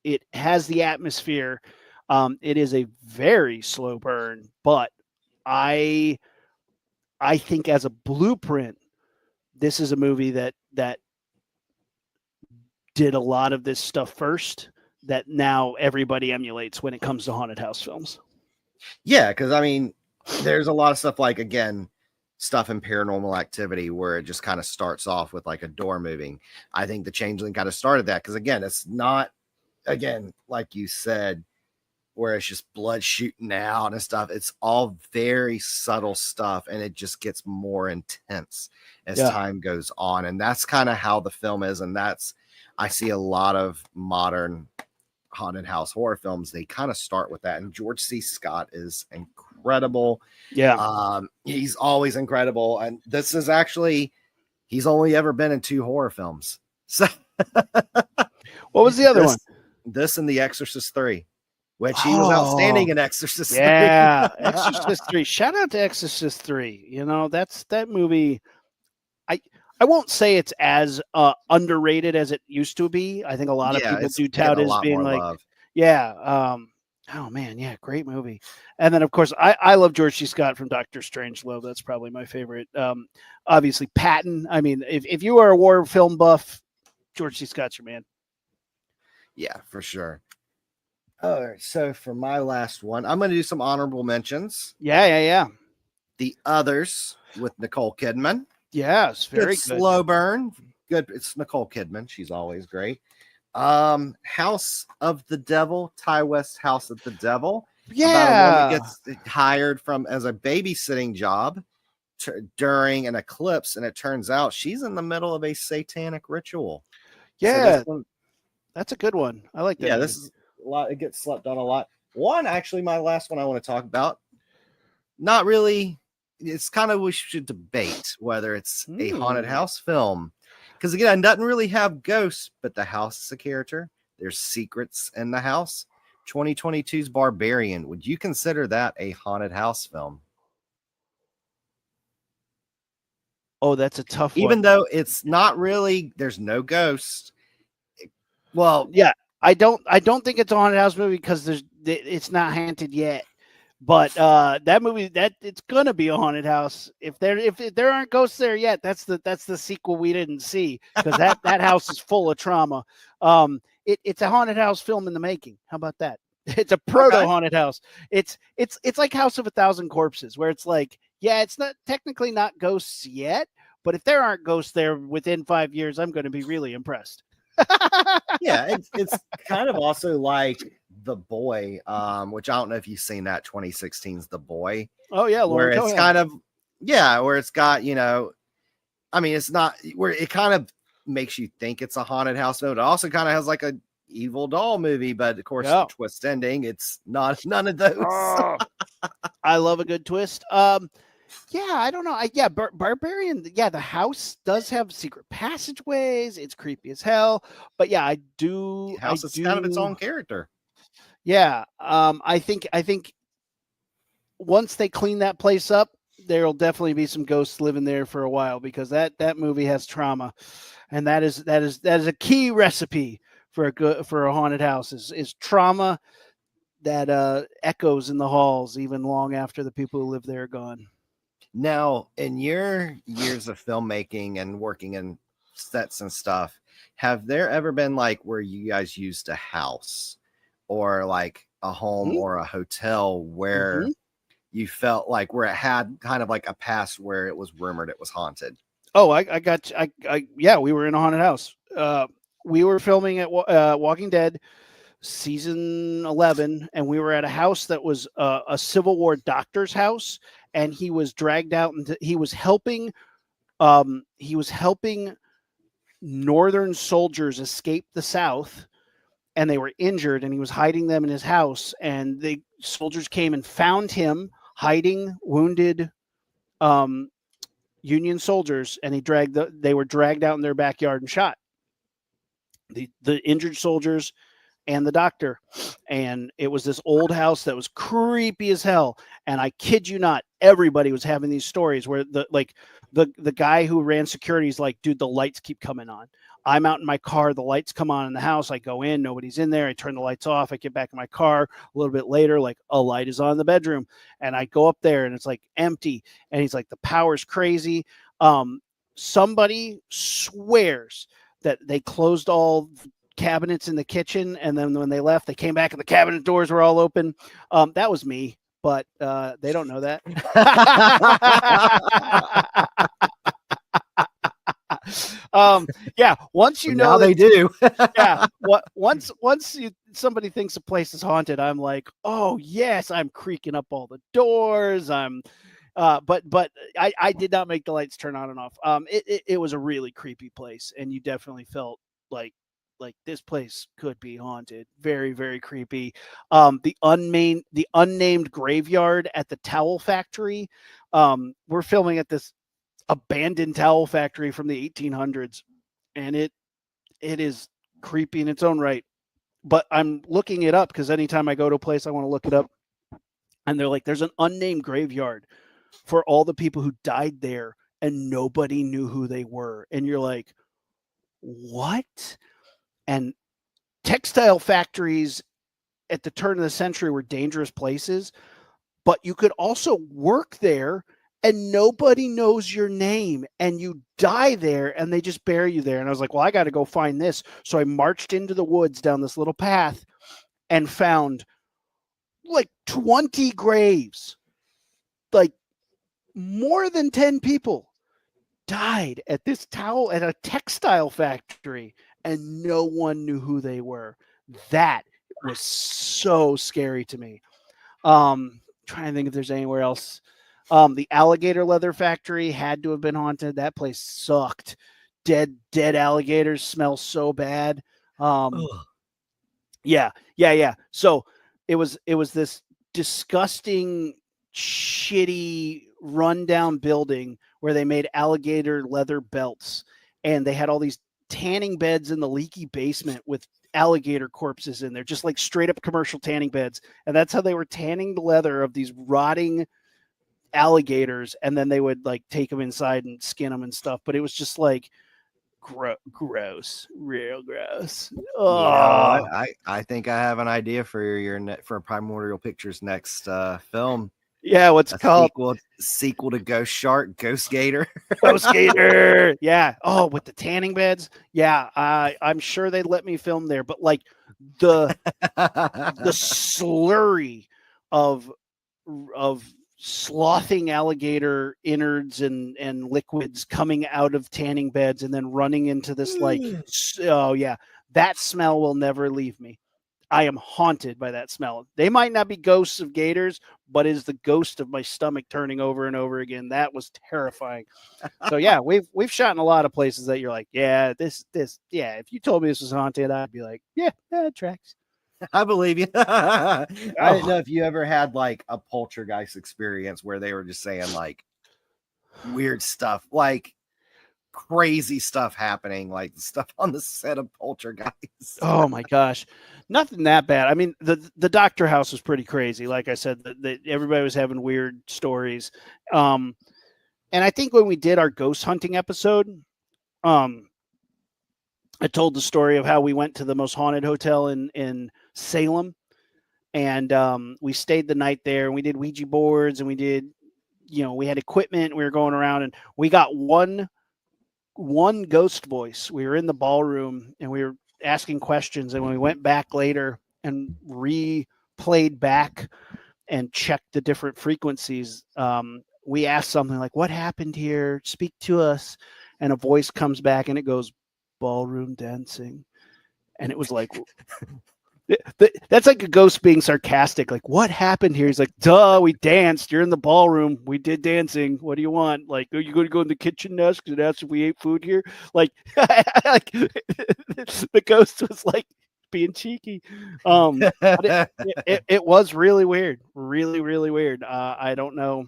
Speaker 1: it has the atmosphere. It is a very slow burn, but I think as a blueprint, this is a movie that did a lot of this stuff first that now everybody emulates when it comes to haunted house films.
Speaker 2: Yeah, because I mean, there's a lot of stuff like, again, stuff in Paranormal Activity where it just kind of starts off with like a door moving. I think The Changeling kind of started that because, again, it's not, again, like you said, where it's just blood shooting out and stuff. It's all very subtle stuff, and it just gets more intense as time goes on. And that's kind of how the film is. And that's, I see a lot of modern haunted house horror films, they kind of start with that. And George C. Scott is incredible.
Speaker 1: Yeah.
Speaker 2: He's always incredible. And this is actually, he's only ever been in 2 horror films. So
Speaker 1: what was the other one?
Speaker 2: This and The Exorcist 3, which he was outstanding in Exorcist 3.
Speaker 1: Yeah, Exorcist 3. Shout out to Exorcist 3. You know, that's that movie. I won't say it's as underrated as it used to be. I think a lot of people do tout as being like, love. Oh man, yeah, great movie. And then of course I love George C. Scott from Doctor Strangelove. That's probably my favorite. Obviously Patton. I mean, if you are a war film buff, George C. Scott's your man.
Speaker 2: Yeah, for sure. All right, so for my last one, I'm going to do some honorable mentions.
Speaker 1: Yeah.
Speaker 2: The Others with Nicole Kidman.
Speaker 1: Yes, very good.
Speaker 2: Slow burn. Good. It's Nicole Kidman. She's always great. House of the Devil, Ty West House of the Devil.
Speaker 1: Yeah.
Speaker 2: About a woman gets hired as a babysitting job during an eclipse, and it turns out she's in the middle of a satanic ritual.
Speaker 1: Yeah. So that's a good one. I like that.
Speaker 2: Yeah, this is a lot. It gets slept on a lot. One, actually, my last one I want to talk about. Not really. It's kind of, we should debate whether it's a haunted house film. Because again, it doesn't really have ghosts, but the house is a character. There's secrets in the house. 2022's Barbarian. Would you consider that a haunted house film?
Speaker 1: Oh, that's a tough one.
Speaker 2: Even though it's not really, there's no ghost. Well,
Speaker 1: yeah, I don't think it's a haunted house movie because it's not haunted yet. But that movie, that it's gonna be a haunted house. If there aren't ghosts there yet, that's the sequel we didn't see, because that house is full of trauma. It's a haunted house film in the making. How about that? It's a proto haunted house. It's like House of a Thousand Corpses, where it's like, yeah, it's not technically not ghosts yet, but if there aren't ghosts there within 5 years, I'm going to be really impressed.
Speaker 2: Yeah, it's kind of also like The Boy, which I don't know if you've seen that 2016's The Boy.
Speaker 1: Oh yeah,
Speaker 2: where it's kind of, where it's got, I mean, it's not where it kind of makes you think it's a haunted house film. It also kind of has like a evil doll movie, but of course the twist ending, it's not none of those.
Speaker 1: I love a good twist. Yeah, I don't know. Barbarian. Yeah, the house does have secret passageways. It's creepy as hell. But yeah, I do.
Speaker 2: The house is kind of its own character.
Speaker 1: Yeah, I think once they clean that place up, there'll definitely be some ghosts living there for a while, because that movie has trauma, and that is a key recipe for a haunted house is trauma that echoes in the halls even long after the people who live there are gone.
Speaker 2: Now, in your years of filmmaking and working in sets and stuff, have there ever been like where you guys used a house or like a home or a hotel where you felt like where it had kind of like a past where it was rumored it was haunted?
Speaker 1: Oh, yeah, we were in a haunted house. We were filming at Walking Dead season 11, and we were at a house that was a Civil War doctor's house, and he was dragged out and he was helping Northern soldiers escape the South, and they were injured, and he was hiding them in his house, and the soldiers came and found him hiding wounded Union soldiers, and they were dragged out in their backyard and shot. The injured soldiers and the doctor. And it was this old house that was creepy as hell. And I kid you not, everybody was having these stories where the guy who ran security is like, dude, the lights keep coming on. I'm out in my car, the lights come on in the house. I go in, nobody's in there. I turn the lights off. I get back in my car a little bit later, like a light is on in the bedroom. And I go up there and it's like empty. And he's like, the power's crazy. Somebody swears that they closed all cabinets in the kitchen, and then when they left, they came back and the cabinet doors were all open. That was me, but they don't know that. Yeah, once you know
Speaker 2: now they do.
Speaker 1: yeah, once somebody thinks a place is haunted, I'm like, oh yes, I'm creaking up all the doors. But I did not make the lights turn on and off. It was a really creepy place, and you definitely felt like this place could be haunted. Very, very creepy. The unnamed graveyard at the towel factory. We're filming at this abandoned towel factory from the 1800s, and it is creepy in its own right. But I'm looking it up because anytime I go to a place, I want to look it up. And they're like, there's an unnamed graveyard for all the people who died there, and nobody knew who they were. And you're like, what? And textile factories at the turn of the century were dangerous places, but you could also work there and nobody knows your name, and you die there and they just bury you there. And I was like, well, I got to go find this. So I marched into the woods down this little path and found like 20 graves. Like more than 10 people died at this at a textile factory, and no one knew who they were. That was so scary to me. Trying to think if there's anywhere else. The alligator leather factory had to have been haunted. That place sucked. Dead alligators smell so bad. Yeah. So it was this disgusting, shitty, rundown building where they made alligator leather belts, and they had all these tanning beds in the leaky basement with alligator corpses in there, just like straight up commercial tanning beds. And that's how they were tanning the leather of these rotting alligators, and then they would like take them inside and skin them and stuff. But it was just like gross, real gross.
Speaker 2: Oh. I think I have an idea for for Primordial Pictures' next film.
Speaker 1: Yeah, what's it called?
Speaker 2: Sequel to Ghost Shark, Ghost Gator.
Speaker 1: Ghost Gator. Yeah. Oh, with the tanning beds. Yeah, I'm sure they'd let me film there, but like the slurry of slothing alligator innards and liquids coming out of tanning beds and then running into this oh yeah, that smell will never leave me. I am haunted by that smell. They might not be ghosts of gators, but is the ghost of my stomach turning over and over again. That was terrifying. So yeah, we've shot in a lot of places that you're like, yeah, this yeah, if you told me this was haunted, I'd be like, yeah, that tracks.
Speaker 2: I believe you. I don't know if you ever had like a poltergeist experience where they were just saying like weird stuff, like crazy stuff happening, like stuff on the set of Poltergeist.
Speaker 1: Oh my gosh, nothing that bad. I mean, the Doctor House was pretty crazy. Like I said, everybody was having weird stories. And I think when we did our ghost hunting episode, I told the story of how we went to the most haunted hotel in Salem, and we stayed the night there, and we did Ouija boards, and we did, we had equipment, and we were going around, and we got one ghost voice. We were in the ballroom and we were asking questions, and when we went back later and replayed back and checked the different frequencies, we asked something like, what happened here? Speak to us. And a voice comes back and it goes, ballroom dancing. And it was like, that's like a ghost being sarcastic. Like, what happened here? He's like, duh, we danced. You're in the ballroom. We did dancing. What do you want? Like, are you going to go in the kitchen desk and ask if we ate food here? Like, like the ghost was like being cheeky. But it was really weird. Really, really weird. I don't know.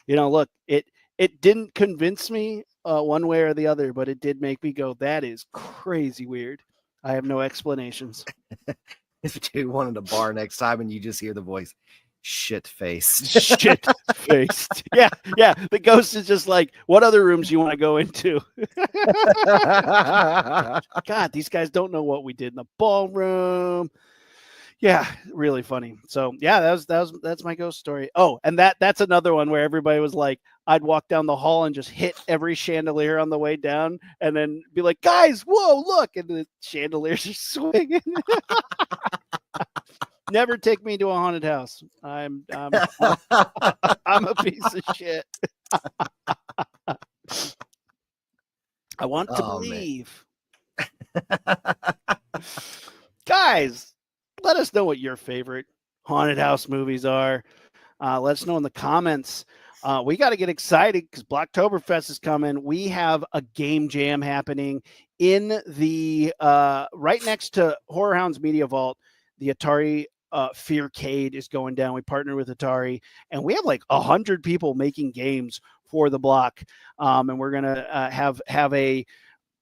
Speaker 1: Look, it didn't convince me one way or the other, but it did make me go, that is crazy weird. I have no explanations.
Speaker 2: If you wanted a bar next time and you just hear the voice, shit faced.
Speaker 1: Shit faced. Yeah. The ghost is just like, what other rooms you want to go into? God, these guys don't know what we did in the ballroom. Yeah, really funny. So yeah, that's my ghost story. Oh, and that's another one where everybody was like, I'd walk down the hall and just hit every chandelier on the way down, and then be like, guys, whoa, look, and the chandeliers are swinging. Never take me to a haunted house. I'm a piece of shit. I want to believe. Guys, let us know what your favorite haunted house movies are. Let us know in the comments. We got to get excited because Blocktoberfest is coming. We have a game jam happening in the right next to Horror Hounds Media Vault. The Atari Fearcade is going down. We partner with Atari, and we have like 100 people making games for the block. And we're gonna have a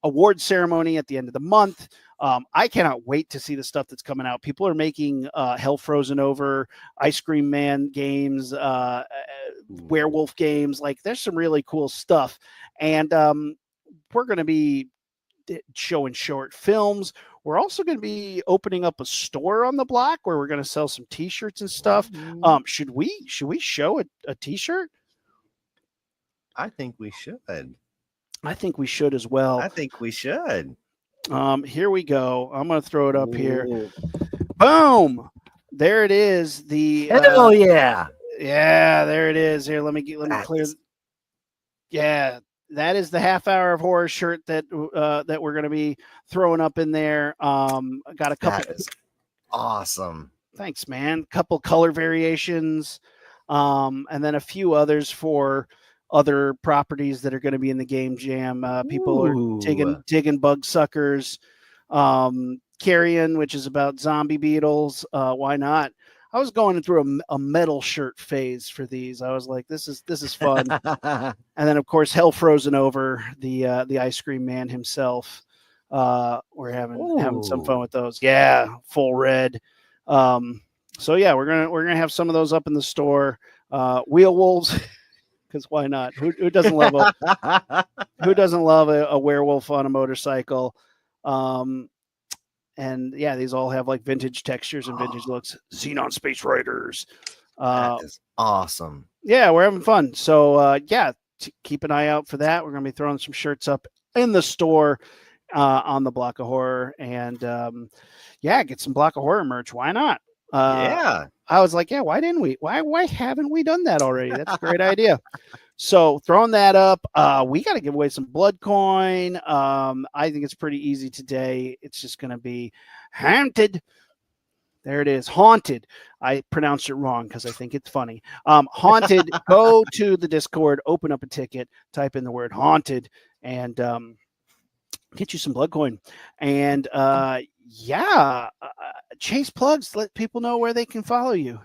Speaker 1: award ceremony at the end of the month. I cannot wait to see the stuff that's coming out. People are making Hell Frozen Over, Ice Cream Man games, werewolf games. Like there's some really cool stuff. And we're going to be showing short films. We're also going to be opening up a store on the block where we're going to sell some t-shirts and stuff. Should we show a t-shirt?
Speaker 2: I think we should.
Speaker 1: I think we should as well.
Speaker 2: I think we should.
Speaker 1: Here we go. I'm going to throw it up here. Boom. There it is. The
Speaker 2: hell yeah.
Speaker 1: Yeah, there it is. Here, let me clear. Yeah, that is the half hour of horror shirt that that we're going to be throwing up in there. Got a couple.
Speaker 2: That is awesome.
Speaker 1: Thanks, man. Couple color variations, and then a few others for other properties that are going to be in the game jam. People are digging bug suckers. Carrion, which is about zombie beetles. Why not? I was going through a metal shirt phase for these. I was like, this is fun. And then of course, Hell Frozen Over, the ice cream man himself. We're having some fun with those. Yeah, full red. So yeah, we're gonna have some of those up in the store. Wheel wolves. Because why not? Who doesn't love a werewolf on a motorcycle? And yeah, these all have like vintage textures and vintage looks. Xenon Space Riders.
Speaker 2: That is awesome.
Speaker 1: Yeah, we're having fun. So yeah, keep an eye out for that. We're gonna be throwing some shirts up in the store on the Block of Horror, and yeah, get some Block of Horror merch. Why not?
Speaker 2: Yeah.
Speaker 1: I was like, yeah, why didn't we? Why haven't we done that already? That's a great idea. So throwing that up, we got to give away some blood coin. I think it's pretty easy today. It's just going to be haunted. There it is. Haunted. I pronounced it wrong because I think it's funny. Haunted. Go to the Discord, open up a ticket, type in the word haunted, and get you some blood coin. And yeah, Chase, plugs. Let people know where they can follow you.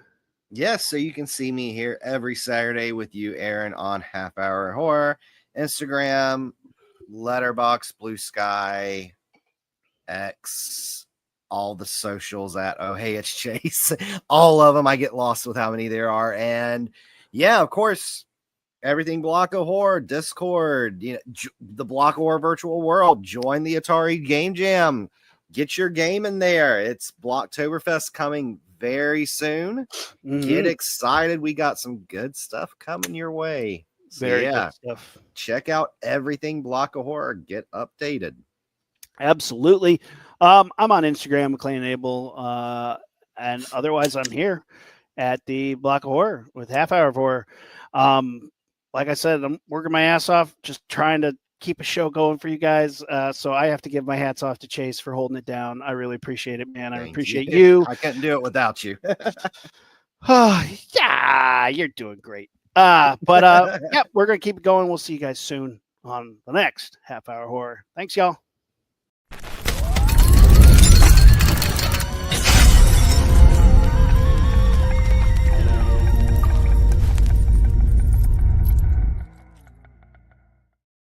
Speaker 2: Yes, so you can see me here every Saturday with you, Aaron, on Half Hour Horror, Instagram, Letterboxd, Blue Sky, X, all the socials at Oh Hey It's Chase. All of them. I get lost with how many there are. And yeah, of course, everything Block of Horror, Discord, the Block of Horror virtual world. Join the Atari Game Jam. Get your game in there. It's Blocktoberfest coming very soon. Get excited. We got some good stuff coming your way. So
Speaker 1: Very good stuff.
Speaker 2: Check out everything Block of Horror. Get updated.
Speaker 1: Absolutely. I'm on Instagram, McLean Abel, and otherwise I'm here at the Block of Horror with Half Hour of Horror. Like I said, I'm working my ass off, just trying to keep a show going for you guys. So I have to give my hats off to Chase for holding it down. I really appreciate it, man. I appreciate you.
Speaker 2: I couldn't do it without you.
Speaker 1: Yeah, you're doing great. But yeah, we're going to keep it going. We'll see you guys soon on the next Half Hour Horror. Thanks, y'all.